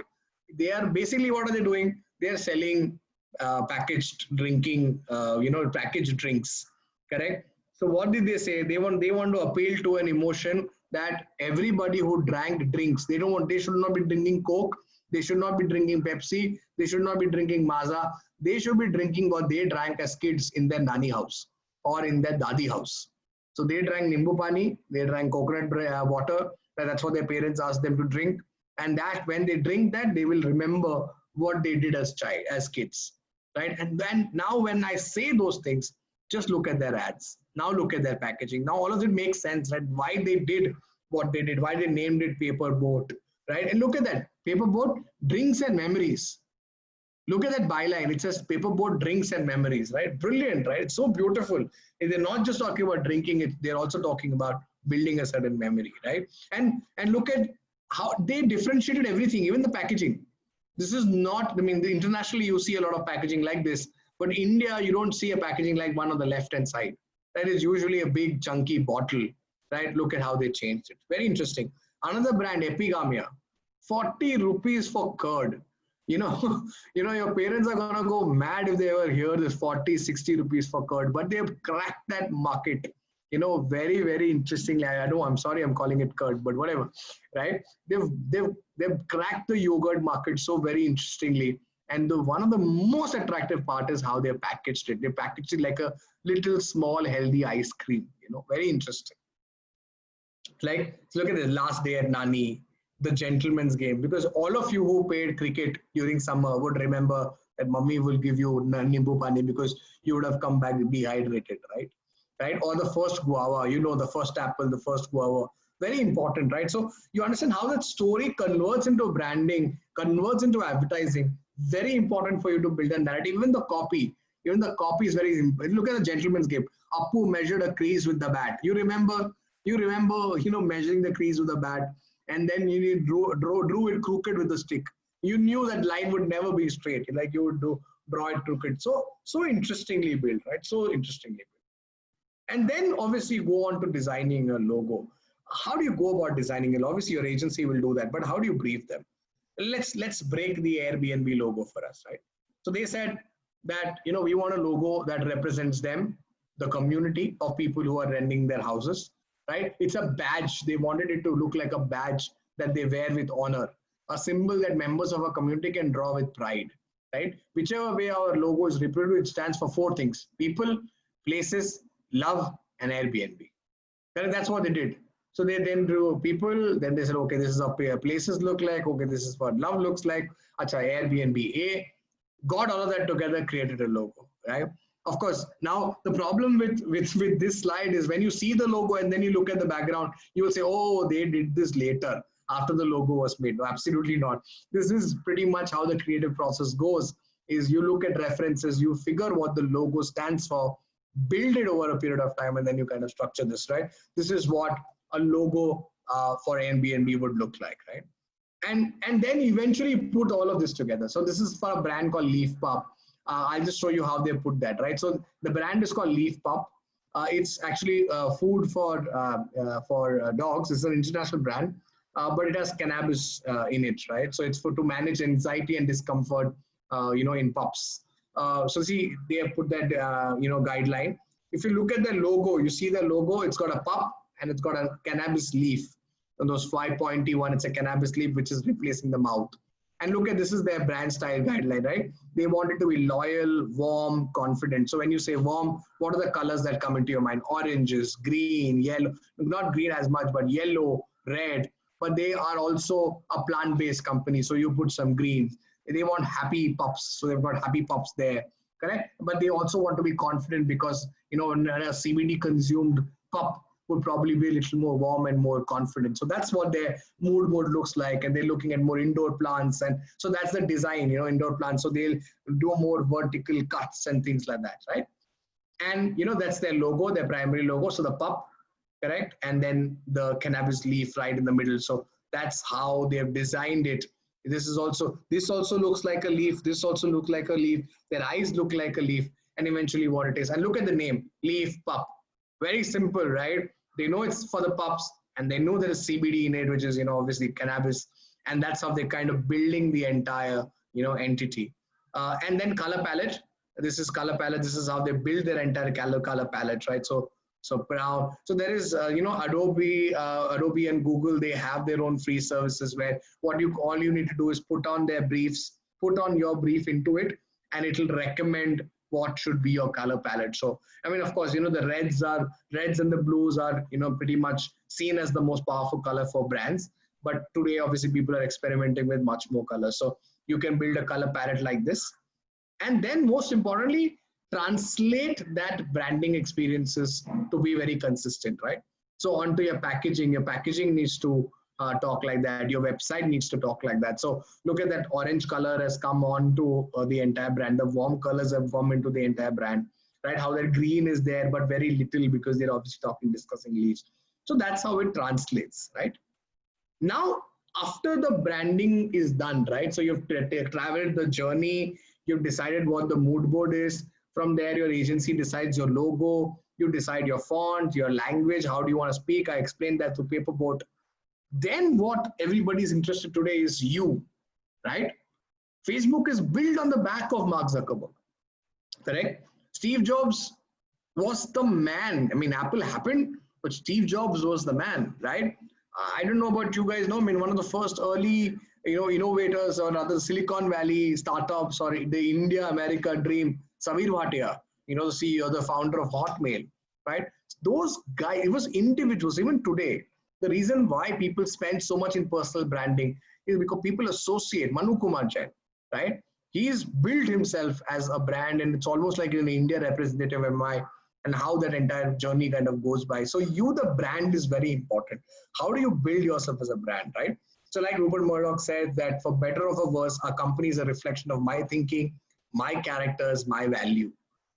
they are basically, what are they doing? They are selling packaged drinking, packaged drinks, correct? So what did they say? They want to appeal to an emotion that everybody who drank drinks. They should not be drinking Coke. They should not be drinking Pepsi. They should not be drinking Maaza. They should be drinking what they drank as kids in their nani house or in their dadi house. So they drank Nimbu Pani. They drank coconut water. That's what their parents asked them to drink. And that when they drink that, they will remember what they did as kids, right? And then now when I say those things, just look at their ads. Now look at their packaging. Now all of it makes sense, right? Why they did what they did, why they named it Paper Boat, right? And look at that, Paper Boat, drinks and memories. Look at that byline. It says Paper Boat, drinks and memories, right? Brilliant, right? It's so beautiful. And they're not just talking about drinking it, they're also talking about building a certain memory, right? And look at how they differentiated everything, even the packaging. This is not, internationally you see a lot of packaging like this, but in India, you don't see a packaging like one on the left-hand side. That is usually a big chunky bottle, right? Look at how they changed it. Very interesting. Another brand, Epigamia, 40 rupees for curd. You know, your parents are gonna go mad if they ever hear this 40, 60 rupees for curd, but they've cracked that market. Very, very interestingly. I know, I'm sorry, I'm calling it curd, but whatever, right? They've cracked the yogurt market so very interestingly. And one of the most attractive part is how they packaged it. They packaged it like a little small healthy ice cream. Very interesting. Like, look at the last day at Nani, the gentleman's game, because all of you who played cricket during summer would remember that mummy will give you nimbu pani because you would have come back dehydrated, right? Or the first guava, the first apple, the first guava, very important, right? So you understand how that story converts into branding, converts into advertising. Very important for you to build a narrative. Even the copy is very important. Look at the gentleman's game. Appu measured a crease with the bat. You remember, measuring the crease with the bat, and then you drew it crooked with the stick. You knew that line would never be straight. Like you would draw it crooked. So interestingly built, right? So interestingly built. And then obviously you go on to designing a logo. How do you go about designing it? Obviously your agency will do that, but how do you brief them? Let's break the Airbnb logo for us, right? So they said that, we want a logo that represents them, the community of people who are renting their houses, right? It's a badge. They wanted it to look like a badge that they wear with honor, a symbol that members of a community can draw with pride, right? Whichever way our logo is represented, it stands for 4 things: people, places, love, and Airbnb. And that's what they did. So they then drew people, then they said, okay, this is how places look like, okay, this is what love looks like, acha, Airbnb A, got all of that together, created a logo, right? Of course, now the problem with this slide is when you see the logo and then you look at the background, you will say, oh, they did this later after the logo was made. No, absolutely not. This is pretty much how the creative process goes, is you look at references, you figure what the logo stands for, build it over a period of time, and then you kind of structure this, right? This is what a logo for Airbnb would look like, right? And then eventually put all of this together. So this is for a brand called Leaf Pup. I'll just show you how they put that, right? So the brand is called Leaf Pup. It's actually food for dogs. It's an international brand, but it has cannabis in it, right? So it's to manage anxiety and discomfort, in pups. So see, they have put that, guideline. If you look at the logo, you see the logo, it's got a pup and it's got a cannabis leaf. And those 5 pointy one, it's a cannabis leaf, which is replacing the mouth. And look at, this is their brand style guideline, right? They want it to be loyal, warm, confident. So when you say warm, what are the colors that come into your mind? Oranges, green, yellow, not green as much, but yellow, red. But they are also a plant-based company. So you put some greens. They want happy pups. So they've got happy pups there, correct? But they also want to be confident because, a CBD consumed pup would probably be a little more warm and more confident. So that's what their mood board looks like. And they're looking at more indoor plants. And so that's the design, indoor plants. So they'll do more vertical cuts and things like that, right? And, that's their logo, their primary logo. So the pup, correct? And then the cannabis leaf right in the middle. So that's how they've designed it. This also looks like a leaf. This also looks like a leaf. Their eyes look like a leaf. And eventually what it is. And look at the name, Leaf Pup. Very simple, right? They know it's for the pups and they know there is CBD in it, which is, obviously cannabis. And that's how they're kind of building the entire, entity. And then color palette. This is color palette. This is how they build their entire color palette, right? So brown. So there is, Adobe and Google, they have their own free services where all you need to do is put on their briefs, put on your brief into it, and it'll recommend what should be your color palette. So, of course, the reds and the blues are, pretty much seen as the most powerful color for brands. But today, obviously, people are experimenting with much more colors. So you can build a color palette like this. And then most importantly, translate that branding experiences to be very consistent, right? So onto your packaging needs to talk like that. Your website needs to talk like that. So look at that orange color has come on to the entire brand. The warm colors have come into the entire brand, right? How that green is there, but very little because they're obviously discussing leaves. So that's how it translates, right? Now, after the branding is done, right? So you've traveled the journey, you've decided what the mood board is. From there, your agency decides your logo, You decide your font, your language, how do you want to speak. I explained that through Paperboat. Then what everybody's interested today is you, right? Facebook is built on the back of Mark Zuckerberg, correct? Steve Jobs was the man. I mean, Apple happened, but Steve Jobs was the man, right? I don't know about you guys know. I mean, one of the first early, innovators or other Silicon Valley startups or the India America dream, Samir Bhatia, the CEO, the founder of Hotmail, right? Those guys, it was individuals. Even today, the reason why people spend so much in personal branding is because people associate Manu Kumar Jain, right? He's built himself as a brand, and it's almost like an India representative MI, and how that entire journey kind of goes by. So the brand is very important. How do you build yourself as a brand, right? So like Rupert Murdoch said that for better or for worse, our company is a reflection of my thinking, my characters, my value.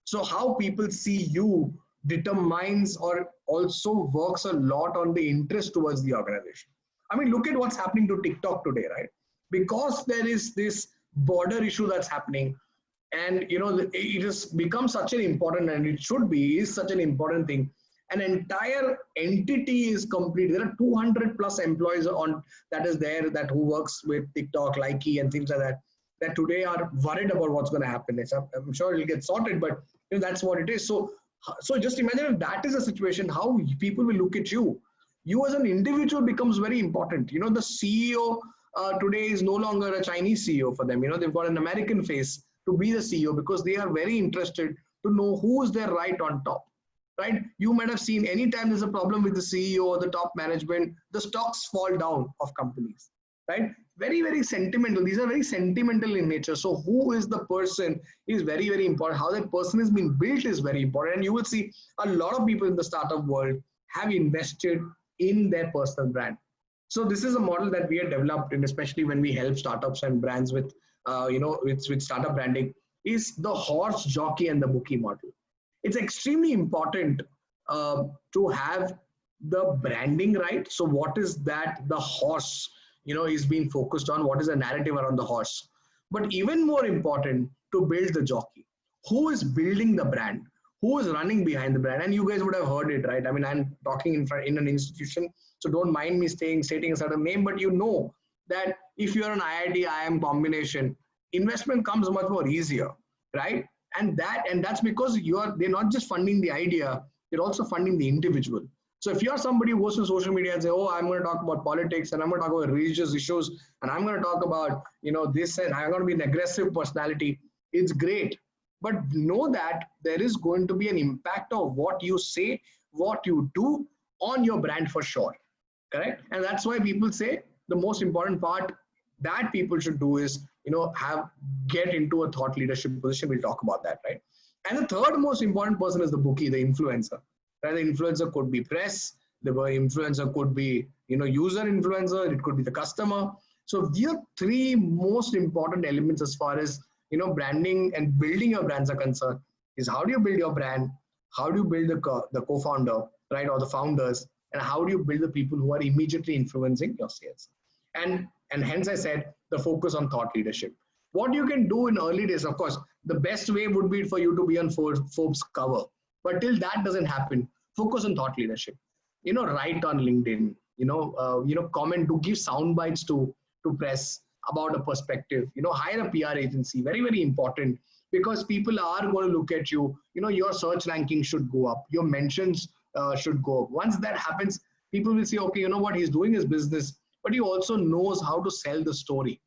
So how people see you determines or also works a lot on the interest towards the organization. I mean, look at what's happening to TikTok today, right? Because there is this border issue that's happening, and it has become such an important, and it should be, is such an important thing. An entire entity is complete. There are 200 plus employees on that is there that who works with TikTok, Likey, and things like that, that today are worried about what's going to happen. I'm sure it'll get sorted, but that's what it is. So just imagine if that is a situation, how people will look at you. You as an individual becomes very important. The CEO today is no longer a Chinese CEO for them. They've got an American face to be the CEO because they are very interested to know who is there right on top, right? You might have seen anytime there's a problem with the CEO or the top management, the stocks fall down of companies, right? Very, very sentimental. These are very sentimental in nature. So who is the person is very, very important. How that person is being built is very important. And you will see a lot of people in the startup world have invested in their personal brand. So this is a model that we have developed, and especially when we help startups and brands with with startup branding, is the horse, jockey, and the bookie model. It's extremely important to have the branding right. So what is that the horse, is being focused on? What is the narrative around the horse? But even more important, to build the jockey. Who is building the brand? Who is running behind the brand? And you guys would have heard it, right? I mean, I'm talking in an institution, so don't mind me stating a certain name, but that if you're an IIT IIM combination, investment comes much more easier, right? And that's because they're not just funding the idea, they're also funding the individual. So if you're somebody who goes to social media and say, oh, I'm going to talk about politics, and I'm going to talk about religious issues, and I'm going to talk about this, and I'm going to be an aggressive personality, it's great. But know that there is going to be an impact of what you say, what you do on your brand for sure, correct? And that's why people say the most important part that people should do is get into a thought leadership position. We'll talk about that, right? And the third most important person is the bookie, the influencer, right? The influencer could be press, the influencer could be user influencer, it could be the customer. So these are three most important elements as far as branding and building your brands are concerned. Is how do you build your brand, how do you build the co-founder, right, or the founders, and how do you build the people who are immediately influencing your sales. And hence I said the focus on thought leadership. What you can do in early days, of course, the best way would be for you to be on Forbes cover. But till that doesn't happen, focus on thought leadership. Write on LinkedIn, comment, to give sound bites to press about a perspective, hire a PR agency, very, very important, because people are going to look at you, your search ranking should go up, your mentions should go up. Once that happens, people will say, okay, what, he's doing his business, but he also knows how to sell the story,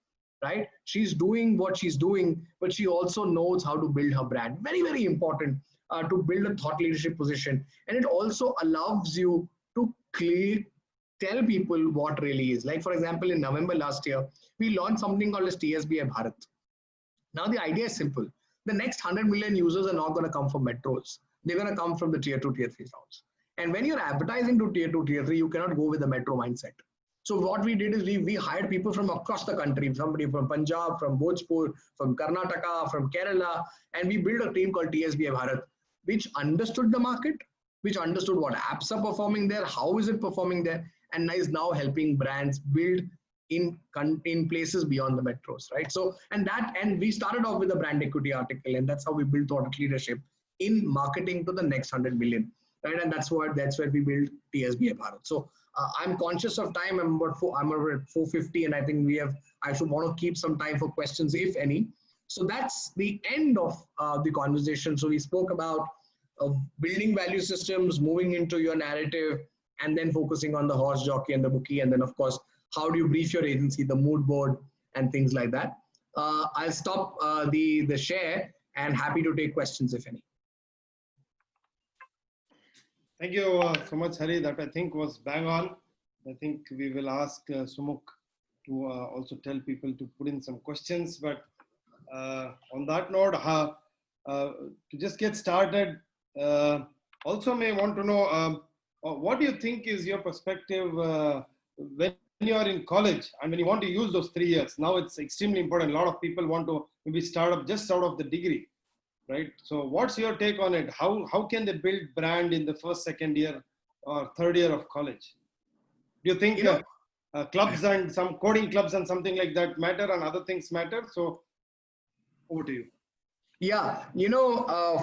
right? She's doing what she's doing, but she also knows how to build her brand. Very, very important to build a thought leadership position. And it also allows you to tell people what really is. Like, for example, in November last year, we launched something called as TSBI Bharat. Now, the idea is simple. The next 100 million users are not going to come from metros. They're going to come from the tier 2, tier 3 towns. And when you're advertising to tier 2, tier 3, you cannot go with the metro mindset. So what we did is we hired people from across the country, somebody from Punjab, from Bhojpur, from Karnataka, from Kerala, and we built a team called TSBI Bharat, which understood the market, which understood what apps are performing there, how is it performing there, and is now helping brands build in places beyond the metros, right? So, and we started off with a brand equity article, and that's how we built thought leadership in marketing to the next 100 million. right? And that's where we build TSBA Bharat. So I'm conscious of time. I'm about at 4:50, and I think I should want to keep some time for questions, if any. So that's the end of the conversation. So we spoke about building value systems, moving into your narrative, and then focusing on the horse jockey and the bookie, and then of course, how do you brief your agency, the mood board, and things like that. I'll stop the share and happy to take questions, if any. Thank you so much, Hari. That I think was bang on. I think we will ask Sumukh to also tell people to put in some questions. But on that note, to just get started, also may want to know what do you think is your perspective when you are in college and when you want to use those 3 years? Now it's extremely important. A lot of people want to maybe start up just out of the degree. Right. So what's your take on it? How can they build brand in the first, second year or third year of college? Do you think clubs and some coding clubs and something like that matter and other things matter? So over to you. Yeah,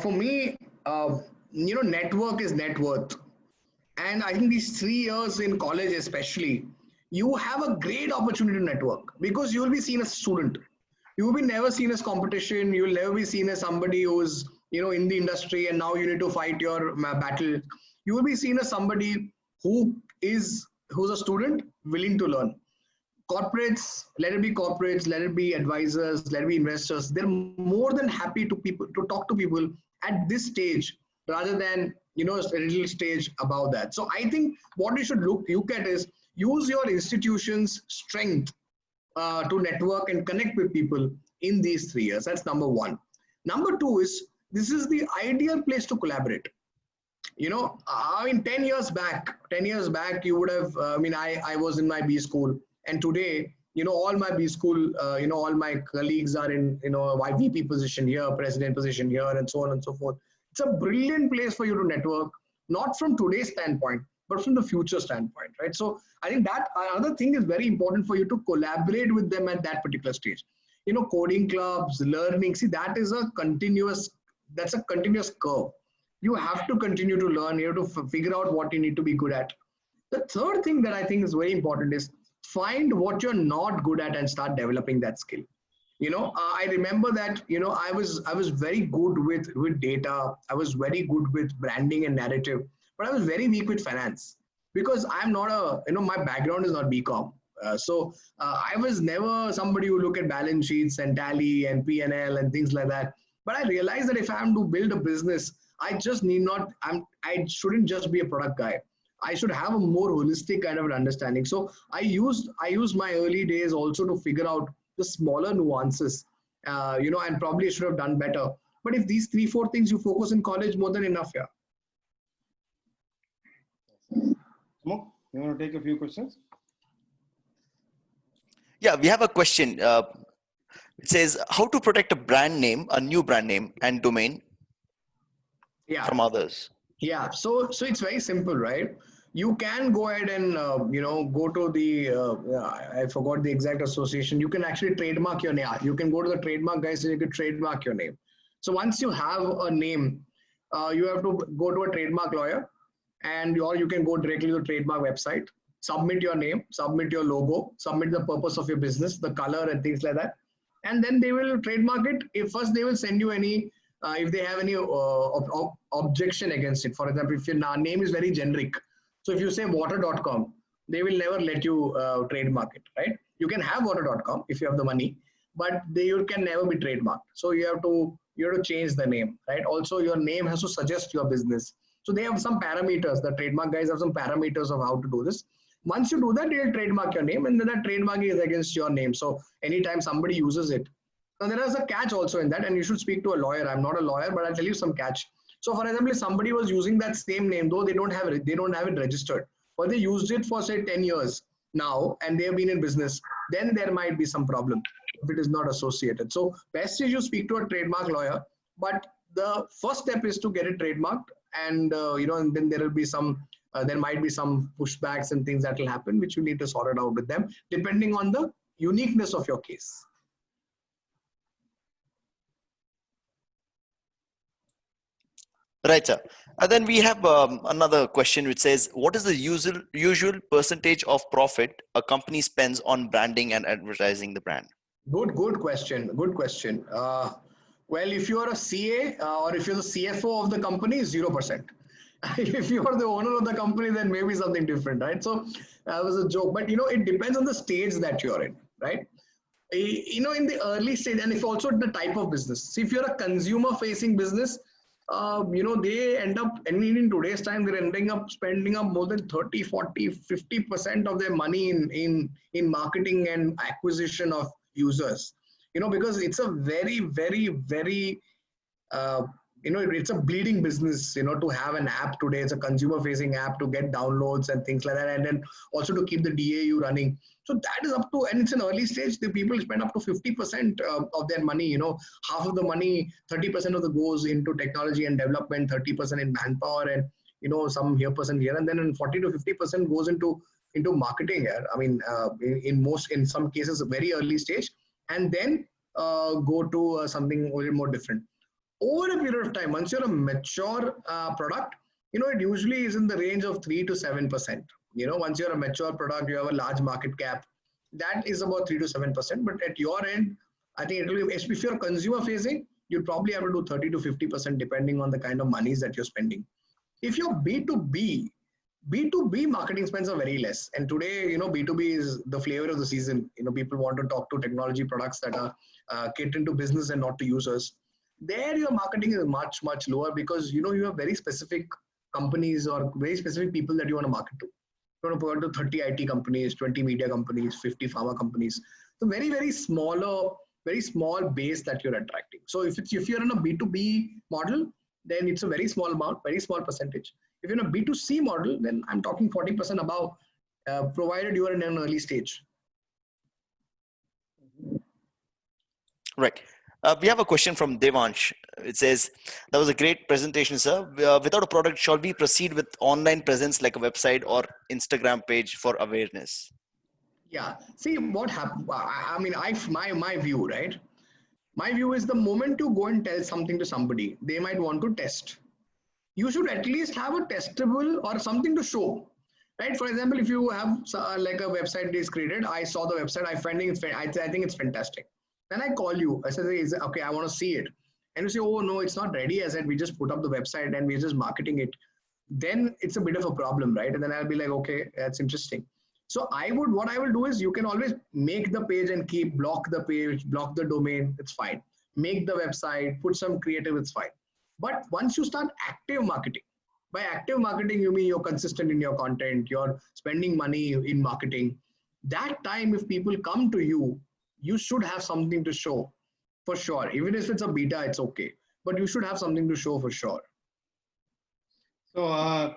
for me, network is net worth. And I think these 3 years in college, especially, you have a great opportunity to network because you will be seen as a student. You will be never seen as competition. You will never be seen as somebody who's in the industry and now you need to fight your battle. You will be seen as somebody who's a student willing to learn. Corporates, let it be advisors, let it be investors. They're more than happy to talk to people at this stage rather than a little stage above that. So I think what you should look at is use your institution's strength to network and connect with people in these 3 years. That's number one. Number two is this is the ideal place to collaborate. 10 years back, you would have, I was in my B school, and today, all my B school, all my colleagues are in, VP position here, president position here, and so on and so forth. It's a brilliant place for you to network, not from today's standpoint, but from the future standpoint, right? So I think that another thing is very important for you to collaborate with them at that particular stage. Coding clubs, learning, see, that's a continuous curve. You have to continue to learn. You have to figure out what you need to be good at. The third thing that I think is very important is find what you're not good at and start developing that skill. I remember that, I was very good with data. I was very good with branding and narrative, but I was very weak with finance because I'm not my background is not BCom. I was never somebody who look at balance sheets and tally and P&L and things like that. But I realized that if I'm to build a business, I shouldn't just be a product guy. I should have a more holistic kind of an understanding. So I used my early days also to figure out the smaller nuances, and probably should have done better. But if these 3-4 things you focus in college, more than enough, yeah. Sumukh, you want to take a few questions? Yeah, we have a question. It says, how to protect a new brand name and domain from others? Yeah, so it's very simple, right? You can go ahead and go to the I forgot the exact association. You can actually trademark your name. You can go to the trademark guys and you can trademark your name. So once you have a name, you have to go to a trademark lawyer, or you can go directly to the trademark website, submit your name, submit your logo, submit the purpose of your business, the color and things like that, and then they will trademark it. If first they will send you any. If they have any objection against it. For example, if your name is very generic, so if you say water.com, they will never let you trademark it, right? You can have water.com if you have the money, but you can never be trademarked. So you have to change the name, right? Also, your name has to suggest your business. So they have some parameters. The trademark guys have some parameters of how to do this. Once you do that, they'll trademark your name, and then that trademark is against your name. So anytime somebody uses it, now there is a catch also in that, and you should speak to a lawyer. I'm not a lawyer, but I'll tell you some catch. So for example, if somebody was using that same name, though they don't have it registered, but they used it for say 10 years now, and they have been in business, then there might be some problem if it is not associated. So best is you speak to a trademark lawyer, but the first step is to get it trademarked, and and then there might be some pushbacks and things that will happen, which you need to sort it out with them, depending on the uniqueness of your case. Right, sir. And then we have another question which says, what is the usual percentage of profit a company spends on branding and advertising the brand? Good question. Good question. Well, if you are a CA or if you're the CFO of the company, 0%. If you are the owner of the company, then maybe something different, right? So that was a joke, but it depends on the stage that you're in, right? In the early stage, and if also the type of business. See, if you're a consumer facing business, they end up, and in today's time, they're ending up spending up more than 30, 40, 50% of their money in marketing and acquisition of users, because it's a very, very, very, it's a bleeding business, to have an app today. It's a consumer facing app to get downloads and things like that. And then also to keep the DAU running. So that is up to, and it's an early stage, the people spend up to 50% of their money, half of the money, 30% of the goes into technology and development, 30% in manpower and, some here percent here, and then 40 to 50% goes into marketing here. I mean, in some cases, a very early stage, and then go to something a little more different. Over a period of time, once you're a mature product, it usually is in the range of 3 to 7%. Once you're a mature product, you have a large market cap, that is about 3 to 7%. But at your end, I think it will be, if you're consumer facing, you'll probably have to do 30 to 50% depending on the kind of monies that you're spending. If you're B2B marketing spends are very less. And today, B2B is the flavor of the season. People want to talk to technology products that are catering to business and not to users. There, your marketing is much, much lower because, you have very specific companies or very specific people that you want to market to. You want to go to 30 IT companies, 20 media companies, 50 pharma companies. So very, very small base that you're attracting. So if you're in a B2B model, then it's a very small amount, very small percentage. If you're in a B2C model, then I'm talking 40% above, provided you are in an early stage. Right. We have a question from Devansh. It says, that was a great presentation, sir. Without a product, shall we proceed with online presence like a website or Instagram page for awareness? Yeah. See what happened. I mean, my view, right? My view is the moment you go and tell something to somebody, they might want to test. You should at least have a testable or something to show, right? For example, if you have like a website is created, I saw the website, I think it's fantastic. Then I call you, I say, okay, I want to see it. And you say, oh no, it's not ready. I said, we just put up the website and we're just marketing it. Then it's a bit of a problem, right? And then I'll be like, okay, that's interesting. So what I will do is you can always make the page and block the page, block the domain, it's fine. Make the website, put some creative, it's fine. But once you start active marketing, by active marketing, you mean you're consistent in your content, you're spending money in marketing. That time, if people come to you, you should have something to show for sure. Even if it's a beta, it's okay. But you should have something to show for sure. So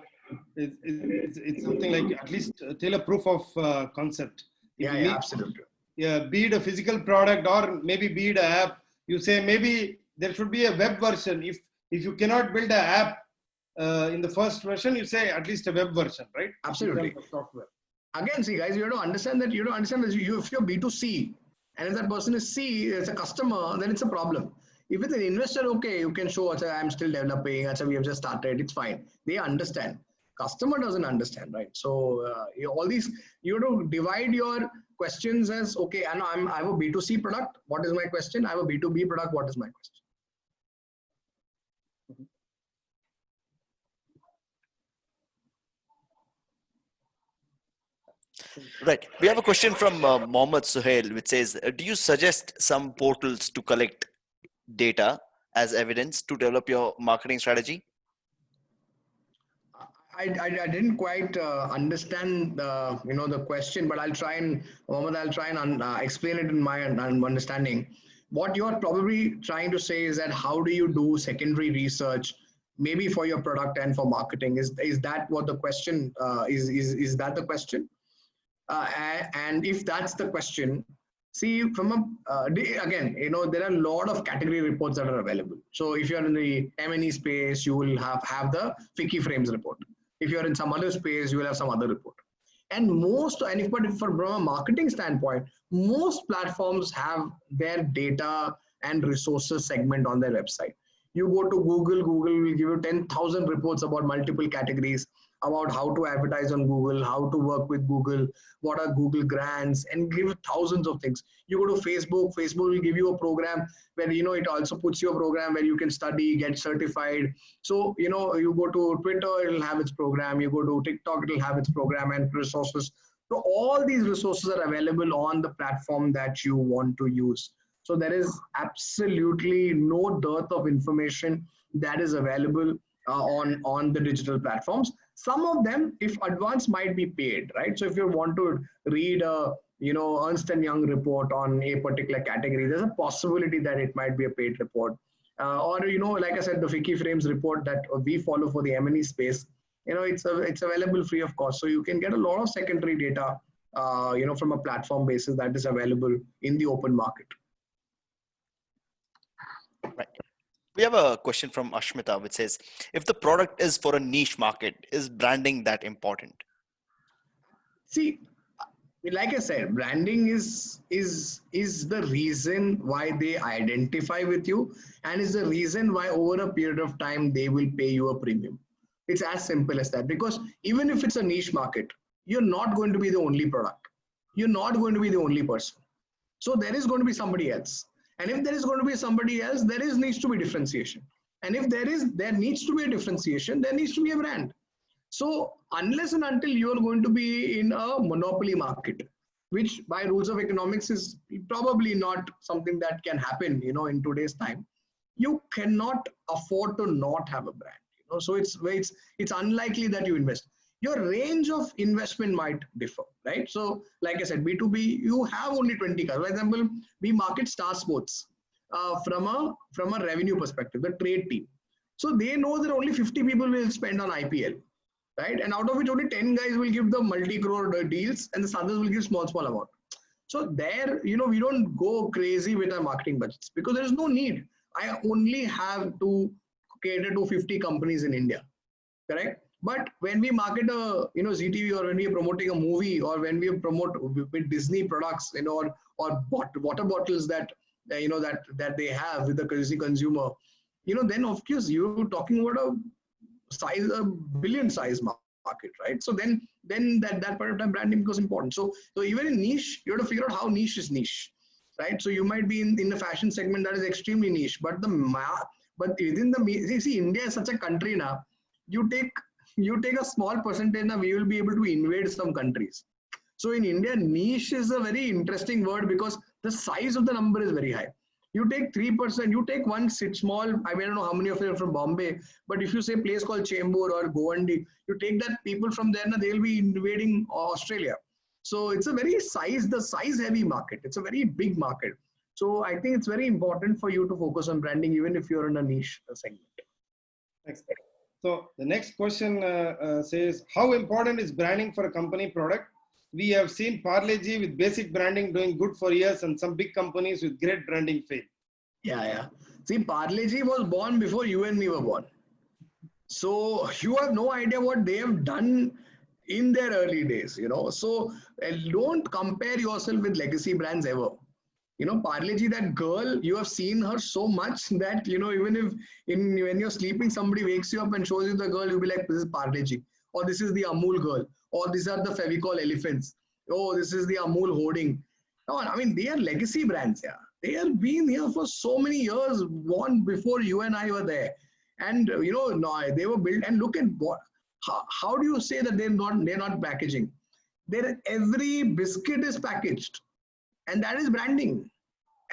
it's something like at least tell a proof of concept. Yeah, absolutely. Yeah, be it a physical product or maybe be it an app. You say maybe there should be a web version. If you cannot build an app in the first version, you say at least a web version, right? Absolutely. Again, see guys, you have to understand that if you're B2C and if that person is C, as a customer, then it's a problem. If it's an investor, okay, you can show, I'm still developing, we have just started, it's fine. They understand. Customer doesn't understand, right? So all these, you have to divide your questions as, okay, I have a B2C product, what is my question? I have a B2B product, what is my question? Right. We have a question from Mohammed Suhail, which says, do you suggest some portals to collect data as evidence to develop your marketing strategy? I didn't quite understand the question, but I'll try and explain it in my understanding. What you're probably trying to say is that how do you do secondary research, maybe for your product and for marketing? Is that what the question is that the question? And if that's the question, see again, there are a lot of category reports that are available. So if you're in the M&E space, you will have the FICCI frames report. If you're in some other space, you will have some other report. And from a marketing standpoint, most platforms have their data and resources segment on their website. You go to Google, Google will give you 10,000 reports about multiple categories, about how to advertise on Google, how to work with Google, what are Google grants, and give thousands of things. You go to Facebook, Facebook will give you a program where, it also puts you a program where you can study, get certified. So, you go to Twitter, it'll have its program. You go to TikTok, it'll have its program and resources. So all these resources are available on the platform that you want to use. So there is absolutely no dearth of information that is available on the digital platforms. Some of them, if advanced, might be paid, right? So if you want to read a Ernst and Young report on a particular category, there's a possibility that it might be a paid report. Or like I said, the Vicky Frames report that we follow for the M&E space, it's available free of cost. So you can get a lot of secondary data, from a platform basis that is available in the open market. Right. We have a question from Ashmita, which says, if the product is for a niche market, is branding that important? See, like I said, branding is the reason why they identify with you, and is the reason why over a period of time they will pay you a premium. It's as simple as that. Because even if it's a niche market, you're not going to be the only product. You're not going to be the only person. So there is going to be somebody else. And if there is going to be somebody else, needs to be differentiation. And if there needs to be a differentiation, there needs to be a brand. So unless and until you are going to be in a monopoly market, which by rules of economics is probably not something that can happen, in today's time, you cannot afford to not have a brand. So it's unlikely that you invest. Your range of investment might differ, right? So like I said, B2B, you have only 20 cars. For example, we market Star Sports from a revenue perspective, the trade team. So they know that only 50 people will spend on IPL, right? And out of which only 10 guys will give the multi-crore deals and the others will give small amount. So there, we don't go crazy with our marketing budgets because there is no need. I only have to cater to 50 companies in India, correct? But when we market a ZTV, or when we are promoting a movie, or when we promote with Disney products, or water bottles that that they have with the consumer, then of course you're talking about a billion size market, right? So then that part of time branding becomes important. So even in niche, you have to figure out how niche is niche, right? So you might be in the fashion segment that is extremely niche, but within the see, India is such a country now. You take a small percentage now, we will be able to invade some countries. So in India, niche is a very interesting word because the size of the number is very high. You take 3%, you take one small, I don't know how many of you are from Bombay, but if you say a place called Chembur or Govandi, you take that people from there, now they'll be invading Australia. So it's a very size heavy market. It's a very big market. So I think it's very important for you to focus on branding, even if you're in a niche segment. Thanks. So the next question says, how important is branding for a company product? We have seen Parle-G with basic branding doing good for years and some big companies with great branding fail. Yeah. See, Parle-G was born before you and me were born. So you have no idea what they have done in their early days, So don't compare yourself with legacy brands ever. Parle-G, that girl, you have seen her so much that, even if when you're sleeping, somebody wakes you up and shows you the girl, you'll be like, this is Parle-G, or this is the Amul girl, or these are the Fevicol elephants. Oh, this is the Amul hoarding. No, I mean, they are legacy brands. Yeah, they have been here for so many years, born before you and I were there. And, no, they were built, and look at what, how do you say that they're not packaging? Every biscuit is packaged. And that is branding.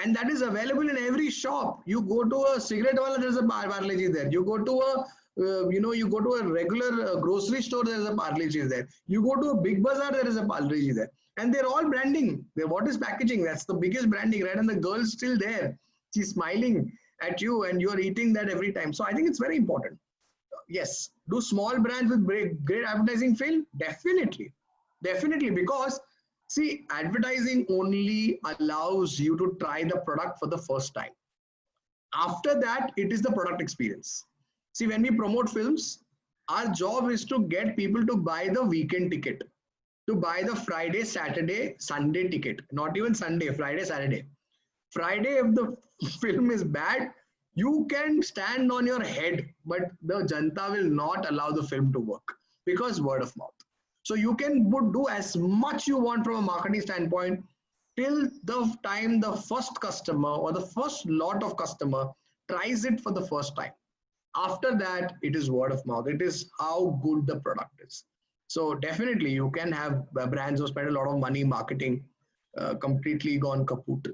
And that is available in every shop. You go to a cigarette wala, there's a Parle-G there. You go to a regular grocery store, there's a Parle-G there. You go to a big bazaar, there is a Parle-G there. And they're all branding. What is packaging? That's the biggest branding, right? And the girl's still there. She's smiling at you and you're eating that every time. So I think it's very important. Yes. Do small brands with great advertising fail? Definitely. Because see, advertising only allows you to try the product for the first time. After that, it is the product experience. See, when we promote films, our job is to get people to buy the weekend ticket, to buy the Friday, Saturday, Sunday ticket, not even Sunday, Friday, Saturday. Friday, if the film is bad, You can stand on your head, but the Janta will not allow the film to work because word of mouth. So you can do as much you want from a marketing standpoint till the time the first customer or the first lot of customer tries it for the first time. After that, it is word of mouth. It is how good the product is. So definitely you can have brands who spend a lot of money marketing completely gone kaput.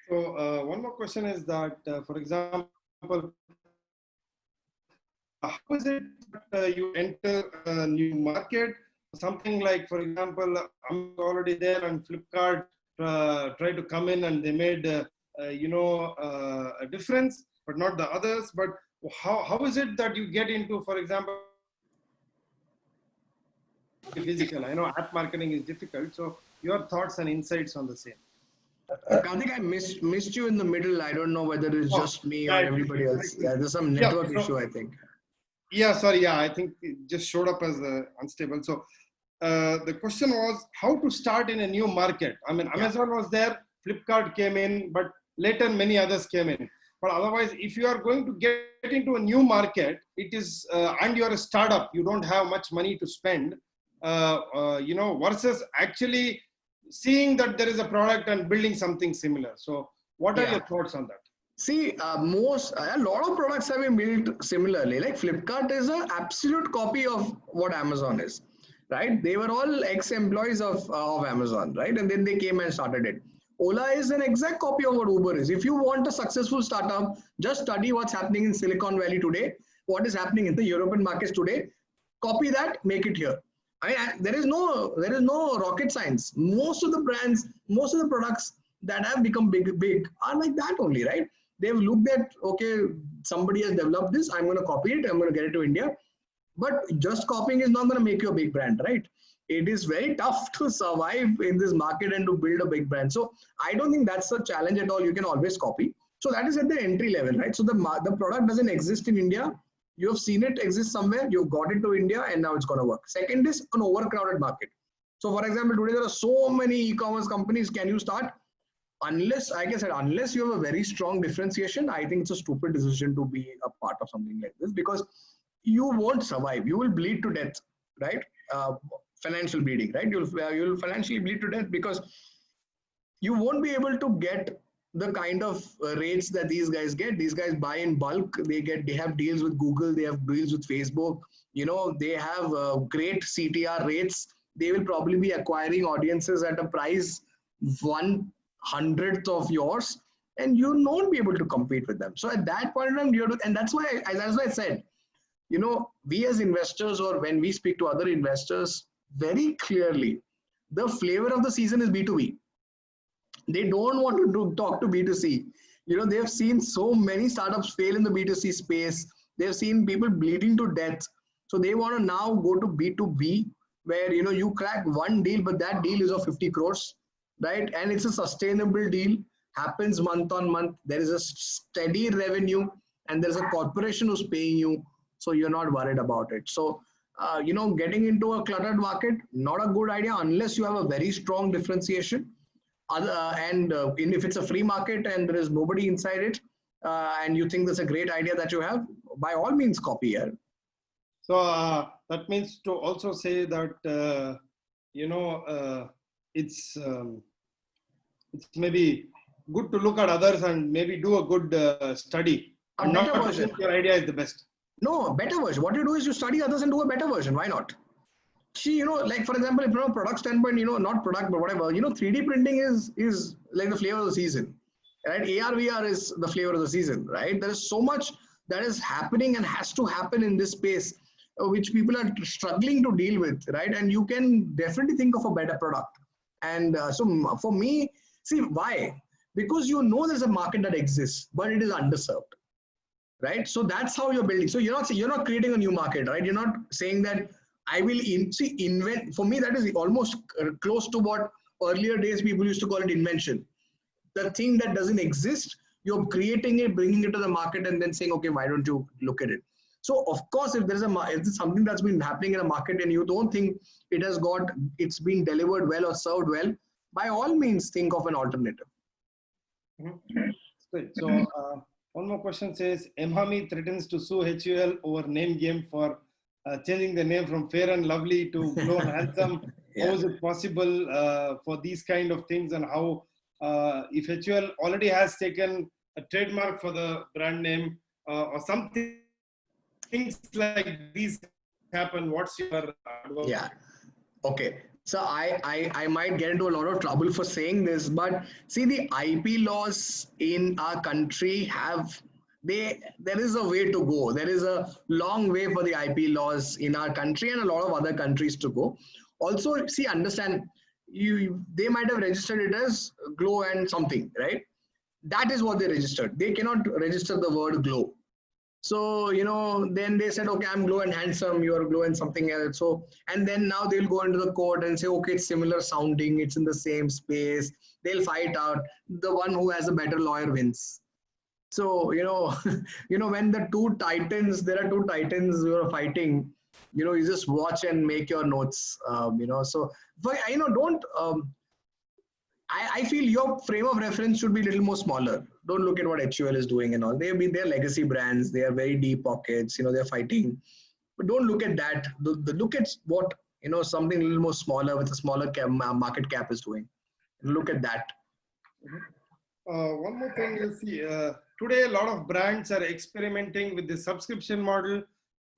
So one more question is that, for example, how is it that you enter a new market? Something like, for example, I'm already there and Flipkart tried to come in and they made, a difference, but not the others. But how is it that you get into, for example, physical? I know app marketing is difficult. So your thoughts and insights on the same. Karthik, I missed you in the middle. I don't know whether it's just me or Right. everybody else. Yeah, there's some network issue, I think. Yeah, sorry. Yeah, I think it just showed up as unstable. So the question was how to start in a new market. I mean, Amazon was there, Flipkart came in, but later many others came in. But otherwise, if you are going to get into a new market, it is, and you're a startup, you don't have much money to spend, versus actually seeing that there is a product and building something similar. So what are your thoughts on that? See, a lot of products have been built similarly. Like Flipkart is an absolute copy of what Amazon is, right? They were all ex-employees of Amazon, right? And then they came and started it. Ola is an exact copy of what Uber is. If you want a successful startup, just study what's happening in Silicon Valley today, what is happening in the European markets today, copy that, make it here. I mean, there is no rocket science. Most of the brands, most of the products that have become big are like that only, right? They've looked at, okay, somebody has developed this, I'm going to copy it, I'm going to get it to India. But just copying is not going to make you a big brand, right? It is very tough to survive in this market and to build a big brand. So I don't think that's a challenge at all. You can always copy. So that is at the entry level, right? So the product doesn't exist in India. You have seen it exist somewhere, you've got it to India, and now it's going to work. Second is an overcrowded market. So for example, today there are so many e-commerce companies. Can you start? Unless, like I said, unless you have a very strong differentiation, I think it's a stupid decision to be a part of something like this, because you won't survive. You will bleed to death, right? Financial bleeding, right? You'll financially bleed to death because you won't be able to get the kind of rates that these guys get. These guys buy in bulk. They have deals with Google. They have deals with Facebook. They have great CTR rates. They will probably be acquiring audiences at a price 1/100th of yours, and you won't be able to compete with them. So at that point in time, and that's why I said, we as investors, or when we speak to other investors, very clearly, the flavor of the season is B2B. They don't want to talk to B2C. They've seen so many startups fail in the B2C space. They've seen people bleeding to death. So they want to now go to B2B, where, you crack one deal, but that deal is of 50 crores, right? And it's a sustainable deal, happens month on month. There is a steady revenue, and there's a corporation who's paying you. So you're not worried about it. So, getting into a cluttered market, not a good idea unless you have a very strong differentiation. If it's a free market and there is nobody inside it, and you think that's a great idea that you have, by all means copy it. So that means to also say that it's maybe good to look at others and maybe do a good study. A better version. Your idea is the best. No, better version. What you do is you study others and do a better version. Why not? See, like for example, if from a product standpoint, not product, but whatever, 3D printing is like the flavor of the season, right? AR, VR is the flavor of the season, right? There is so much that is happening and has to happen in this space, which people are struggling to deal with, right? And you can definitely think of a better product. And so for me, see, why? Because there's a market that exists, but it is underserved, right? So that's how you're building. So you're not creating a new market, right? You're not saying that I will invent. For me, that is almost close to what earlier days people used to call it invention. The thing that doesn't exist, you're creating it, bringing it to the market, and then saying, okay, why don't you look at it? So of course, if it's something that's been happening in a market and you don't think it's been delivered well or served well, by all means think of an alternative. Good. So one more question says, Emhami threatens to sue HUL over name game for changing the name from Fair and Lovely to Glow and Handsome. Yeah. How is it possible for these kind of things, and how, if HUL already has taken a trademark for the brand name or something, things like these happen, what's your advice? Yeah. Okay. So I might get into a lot of trouble for saying this, but see, the IP laws in our country there is a way to go. There is a long way for the IP laws in our country and a lot of other countries to go. Also, see, understand, they might have registered it as Glow and something, right? That is what they registered. They cannot register the word Glow. So, then they said, okay, I'm Glow and Handsome, you are Glow and something else. So, and then now they'll go into the court and say, okay, it's similar sounding, it's in the same space. They'll fight out. The one who has a better lawyer wins. So, when there are two titans who are fighting, you just watch and make your notes, So, but, don't, I feel your frame of reference should be a little more smaller. Don't look at what HUL is doing and all. They're legacy brands. They are very deep pockets. They're fighting. But don't look at that. Look at what, something a little more smaller with a smaller market cap is doing. Look at that. One more thing you see, today a lot of brands are experimenting with the subscription model.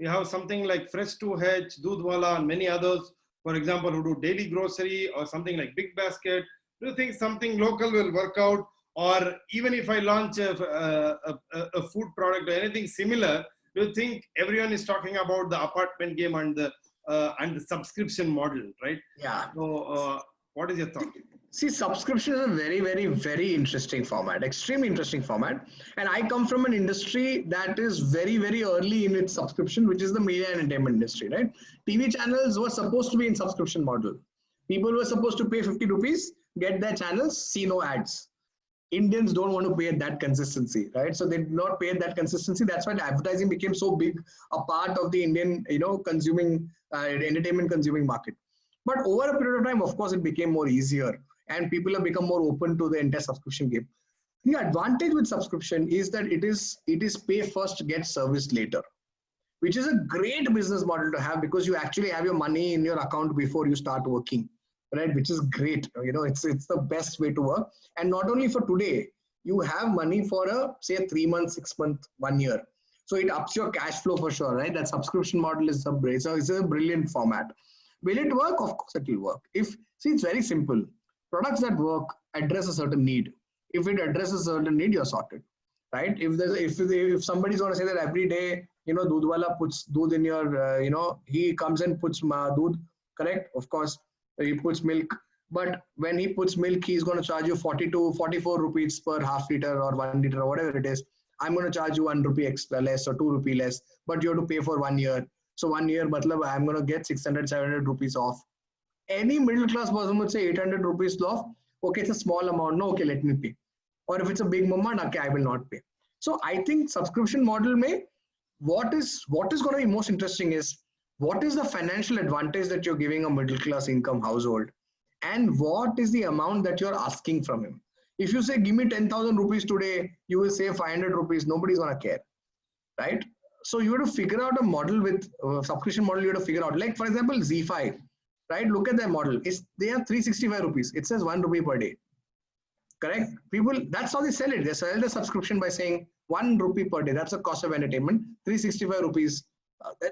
We have something like Fresh2H, Doodhwala, and many others, for example, who do daily grocery or something like Big Basket. Do you think something local will work out? Or even if I launch a food product or anything similar, do you think everyone is talking about the apartment game and the subscription model, right? Yeah. So what is your thought? See, subscription is a very, very, very interesting format, extremely interesting format. And I come from an industry that is very, very early in its subscription, which is the media and entertainment industry, right? TV channels were supposed to be in subscription model. People were supposed to pay 50 rupees, get their channels, see no ads. Indians don't want to pay at that consistency, right? So they did not pay at that consistency. That's why advertising became so big a part of the Indian, consuming entertainment consuming market. But over a period of time, of course, it became more easier, and people have become more open to the entire subscription game. The advantage with subscription is that it is pay first, get service later, which is a great business model to have, because you actually have your money in your account before you start working, right? Which is great. It's the best way to work. And not only for today, you have money for say 3 months, 6 months, 1 year. So it ups your cash flow for sure, right? That subscription model is it's a brilliant format. Will it work? Of course it will work. It's very simple. Products that work address a certain need. If it addresses a certain need, you're sorted, right? If somebody's going to say that every day, Doodhwala puts doodh in your, he comes and puts doodh, correct? Of course, he puts milk. But when he puts milk, he's going to charge you 44 rupees per half liter or 1 liter or whatever it is. I'm going to charge you 1 rupee extra less or 2 rupee less, but you have to pay for 1 year. So 1 year, I'm going to get 600, 700 rupees off. Any middle class person would say 800 rupees off. Okay, it's a small amount. No, okay, let me pay. Or if it's a big amount, okay, I will not pay. So I think subscription model what is going to be most interesting is, what is the financial advantage that you're giving a middle class income household, and what is the amount that you're asking from him. If you say, give me 10,000 rupees today, you will save 500 rupees. Nobody's going to care, right? So you have to figure out a model with subscription model. You have to figure out, like for example, Z5, right? Look at their model. They have 365 rupees. It says 1 rupee per day. Correct? People, that's how they sell it. They sell the subscription by saying 1 rupee per day. That's the cost of entertainment. 365 rupees.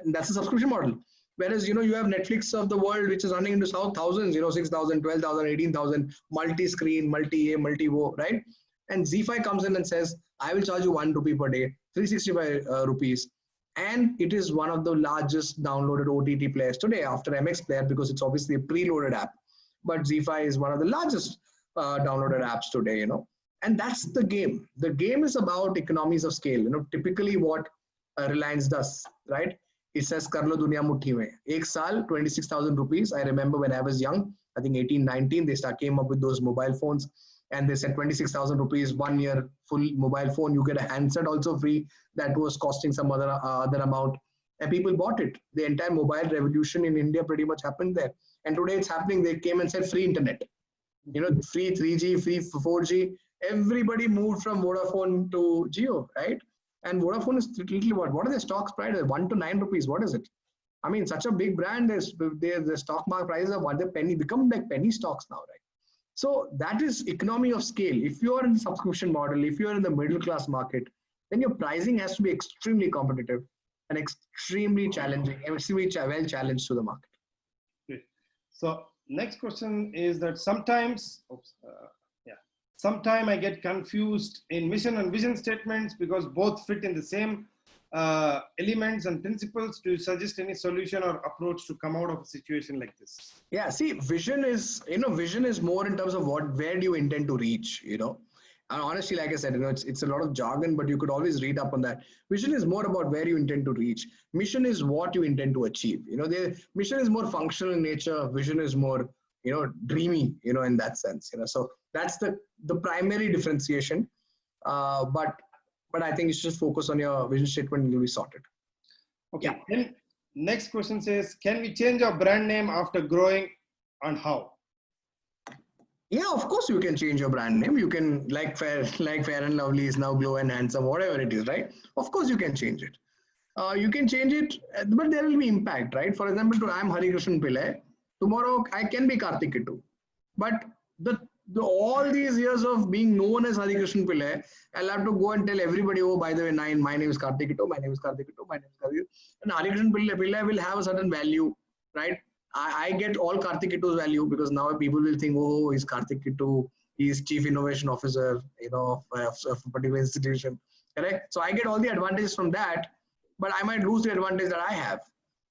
That's a subscription model. Whereas, you have Netflix of the world, which is running into thousands, 6,000, 12,000, 18,000, multi-screen, multi-A, multi-O, right? And Z5 comes in and says, I will charge you 1 rupee per day, 365 rupees. And it is one of the largest downloaded OTT players today after MX Player, because it's obviously a preloaded app. But Z5 is one of the largest downloaded apps today, And that's the game. The game is about economies of scale. Typically what Reliance does, right? It says, Karlo Dunya Muthi Mein. Ek saal, 26,000 rupees. I remember when I was young, I think 18, 19, they came up with those mobile phones. And they said 26,000 rupees, 1 year full mobile phone. You get a handset also free. That was costing some other amount. And people bought it. The entire mobile revolution in India pretty much happened there. And today it's happening. They came and said free internet. Free 3G, free 4G. Everybody moved from Vodafone to Jio, right? And Vodafone is literally what are their stocks price? 1 to 9 rupees. What is it? I mean, such a big brand, the stock market prices are what the penny become like penny stocks now, right? So that is economy of scale. If you are in the subscription model, if you are in the middle class market, then your pricing has to be extremely competitive and extremely challenging, extremely well challenged to the market. Great. So next question is that sometimes, sometimes I get confused in mission and vision statements because both fit in the same elements and principles. Do you suggest any solution or approach to come out of a situation like this? Yeah, see, vision is more in terms of where do you intend to reach, And honestly, like I said, it's a lot of jargon, but you could always read up on that. Vision is more about where you intend to reach. Mission is what you intend to achieve. The mission is more functional in nature. Vision is more, dreamy, in that sense. So that's the primary differentiation. But I think you should just focus on your vision statement and you'll be sorted. Okay. Yeah. Then next question says, can we change our brand name after growing, and how? Yeah, of course you can change your brand name. You can, like Fair and Lovely is now Glow and Handsome, whatever it is, right? Of course you can change it. You can change it, but there will be impact, right? For example, I'm Harikrishnan Pillai. Tomorrow I can be Karthik Kittu. But all these years of being known as Harikrishnan Pillai, I'll have to go and tell everybody, oh, by the way, my name is Karthik Kittu, my name is Karthik Kittu, my name is Karthik Kittu. And Harikrishnan Pillai will have a certain value, right? I get all Karthik Kittu's value because now people will think, oh, he's Karthik Kittu, he's Chief Innovation Officer, of a particular institution, correct? So I get all the advantages from that, but I might lose the advantage that I have,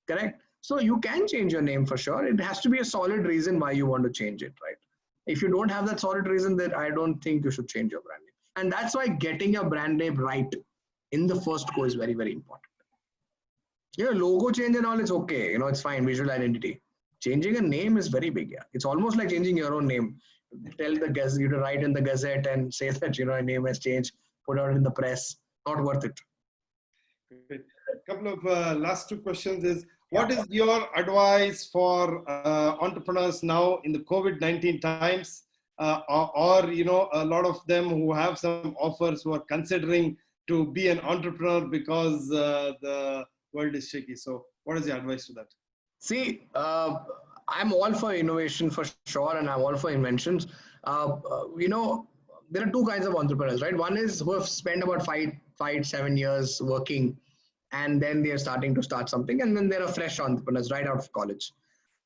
correct? So you can change your name for sure. It has to be a solid reason why you want to change it, right? If you don't have that solid reason, then I don't think you should change your brand name. And that's why getting your brand name right in the first go is very, very important. Logo change and all, it's okay. It's fine, visual identity. Changing a name is very big. Yeah, it's almost like changing your own name. Tell the Gazette, you to write in the Gazette and say that a name has changed. Put out in the press. Not worth it. A couple of last two questions is: what is your advice for entrepreneurs now in the COVID-19 times, or a lot of them who have some offers who are considering to be an entrepreneur because the world is shaky? So, what is your advice to that? See, I'm all for innovation for sure, and I'm all for inventions. There are two kinds of entrepreneurs, right? One is who have spent about 7 years working, and then they are starting to start something, and then there are fresh entrepreneurs right out of college.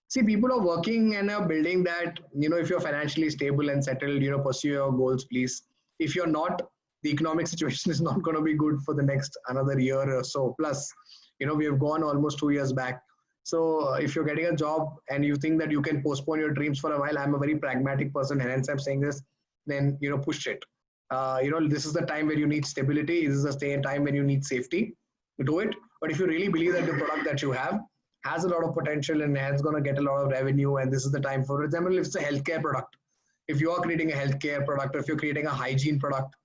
See, people are working and are building that. If you're financially stable and settled, pursue your goals, please. If you're not, the economic situation is not going to be good for the next another year or so. Plus, we have gone almost 2 years back. So if you're getting a job and you think that you can postpone your dreams for a while, I'm a very pragmatic person, and hence I'm saying this, then, push it. This is the time where you need stability. This is the time when you need safety. Do it. But if you really believe that the product that you have has a lot of potential and it's going to get a lot of revenue, and this is the time, for example, if it's a healthcare product, if you are creating a healthcare product, or if you're creating a hygiene product,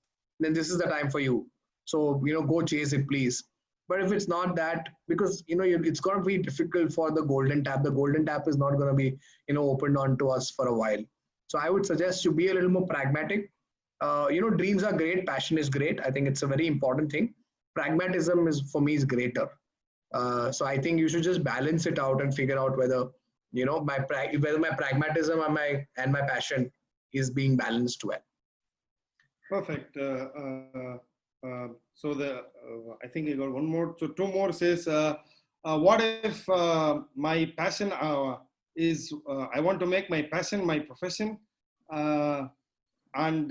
then this is the time for you. So, go chase it, please. But if it's not that, because, it's going to be difficult for the golden tap. The golden tap is not going to be, opened on to us for a while. So I would suggest you be a little more pragmatic. Dreams are great. Passion is great. I think it's a very important thing. Pragmatism for me is greater. So I think you should just balance it out and figure out whether, whether my pragmatism and my passion is being balanced well. Perfect. So I think I got one more. So two more says, what if my passion is, I want to make my passion my profession, and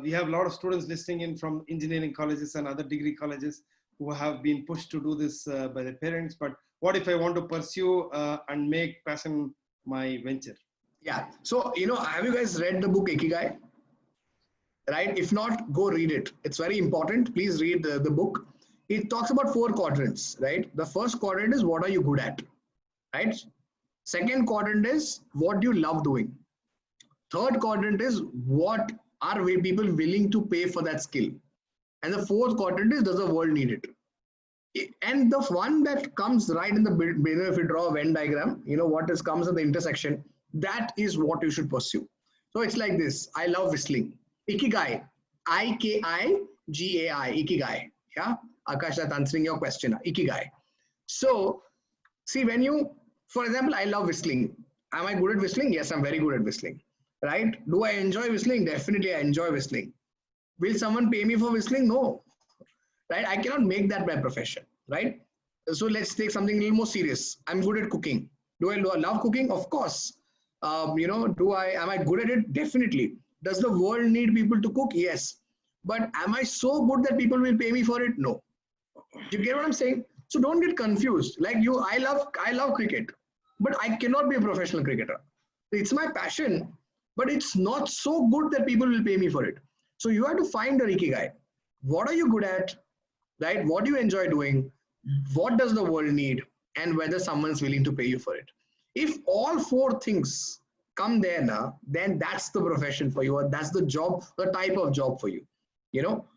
we have a lot of students listening in from engineering colleges and other degree colleges who have been pushed to do this by their parents. But what if I want to pursue and make passion my venture? Yeah. So, have you guys read the book Ikigai? Right? If not, go read it. It's very important. Please read the book. It talks about 4 quadrants, right? The first quadrant is what are you good at, right? Second quadrant is what do you love doing. Third quadrant is what are people willing to pay for that skill. And the fourth quadrant is does the world need it. And the one that comes right in the middle, if you draw a Venn diagram, what comes at the intersection, that is what you should pursue. So it's like this. I love whistling. Ikigai, Ikigai, Ikigai. Yeah, Akash, that's answering your question. Ikigai. So, see, when you, for example, I love whistling. Am I good at whistling? Yes, I'm very good at whistling. Right? Do I enjoy whistling? Definitely, I enjoy whistling. Will someone pay me for whistling? No. Right? I cannot make that my profession. Right? So let's take something a little more serious. I'm good at cooking. Do I love cooking? Of course. Am I good at it? Definitely. Does the world need people to cook? Yes. But am I so good that people will pay me for it? No. You get what I'm saying? So don't get confused. Like you, I love cricket, but I cannot be a professional cricketer. It's my passion, but it's not so good that people will pay me for it. So you have to find your ikigai. What are you good at? Right? What do you enjoy doing? What does the world need? And whether someone's willing to pay you for it. If all four things come there now, then that's the profession for you, or that's the job, the type of job for you.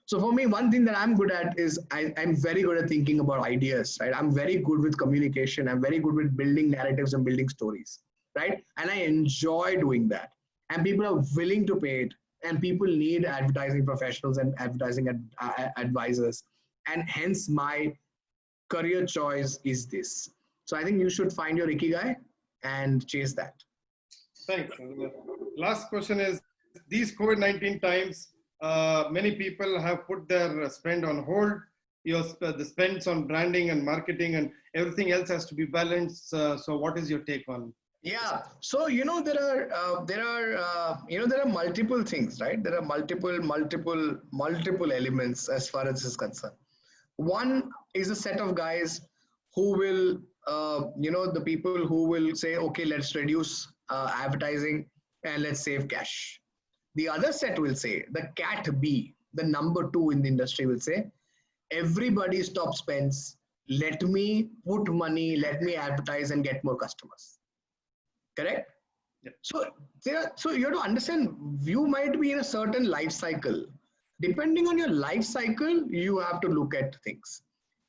So for me, one thing that I'm good at is I'm very good at thinking about ideas, right? I'm very good with communication. I'm very good with building narratives and building stories, right? And I enjoy doing that. And people are willing to pay it. And people need advertising professionals and advertising advisors. And hence my career choice is this. So I think you should find your ikigai and chase that. Thanks. Last question is, these COVID-19 times, many people have put their spend on hold. The spends on branding and marketing and everything else has to be balanced. So what is your take on? Yeah. So, there are multiple things, right? There are multiple elements as far as this is concerned. One is a set of guys who will, the people who will say, okay, let's reduce advertising and let's save cash. The other set will say, the cat B, the number two in the industry will say, everybody stop spends, let me put money, let me advertise and get more customers. Correct? Yeah. So you have to understand, you might be in a certain life cycle. Depending on your life cycle, you have to look at things.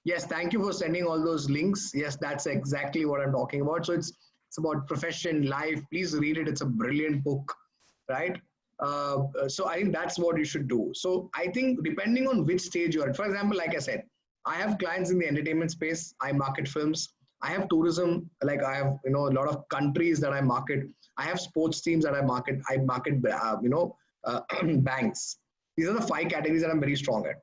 Yes, thank you for sending all those links. Yes, that's exactly what I'm talking about. So it's about profession, life. Please read it. It's a brilliant book, right? So I think that's what you should do. So I think depending on which stage you're at, for example, like I said, I have clients in the entertainment space. I market films. I have tourism, like I have, a lot of countries that I market. I have sports teams that I market. I market, banks. These are the 5 categories that I'm very strong at.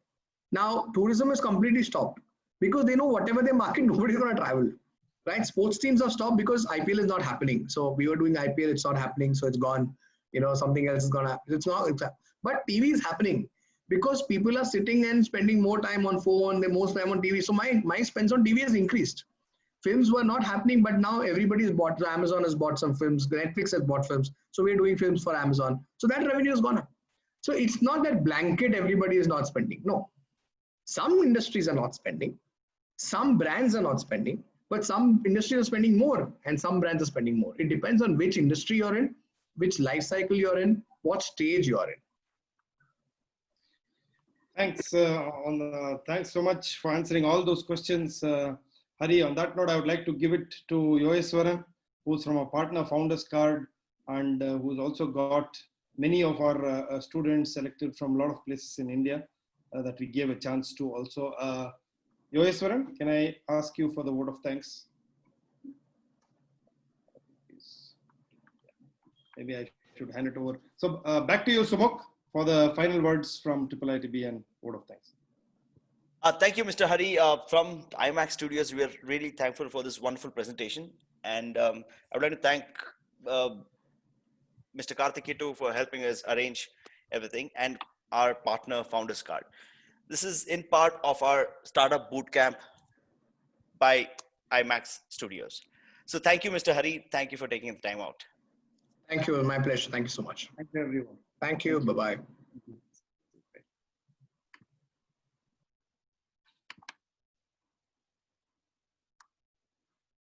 Now, tourism is completely stopped because they know whatever they market, nobody's going to travel, right? Sports teams have stopped because IPL is not happening. So we were doing IPL, it's not happening. So it's gone. Something else is going to, but TV is happening because people are sitting and spending more time on phone, they're more time on TV. So my spends on TV has increased. Films were not happening, but now everybody's bought. So Amazon has bought some films. Netflix has bought films. So we're doing films for Amazon. So that revenue has gone up. So it's not that blanket everybody is not spending. No. Some industries are not spending. Some brands are not spending. But some industries are spending more and some brands are spending more. It depends on which industry you're in, which life cycle you're in, what stage you're in. Thanks. Thanks so much for answering all those questions. Hari, on that note, I would like to give it to Yogeswaran, who's from a partner founders card and who's also got many of our students selected from a lot of places in India that we gave a chance to also. Yogeswaran, can I ask you for the word of thanks? Maybe I should hand it over. So back to you, Sumuk, for the final words from IIITB and word of thanks. Thank you, Mr. Hari. From IMACX Studios, we are really thankful for this wonderful presentation. And I would like to thank Mr. Karthiketu for helping us arrange everything and our partner Founders Card. This is in part of our startup bootcamp by IMACX Studios. So thank you, Mr. Hari. Thank you for taking the time out. Thank you. My pleasure. Thank you so much. Thank you, everyone. Thank you. Bye-bye.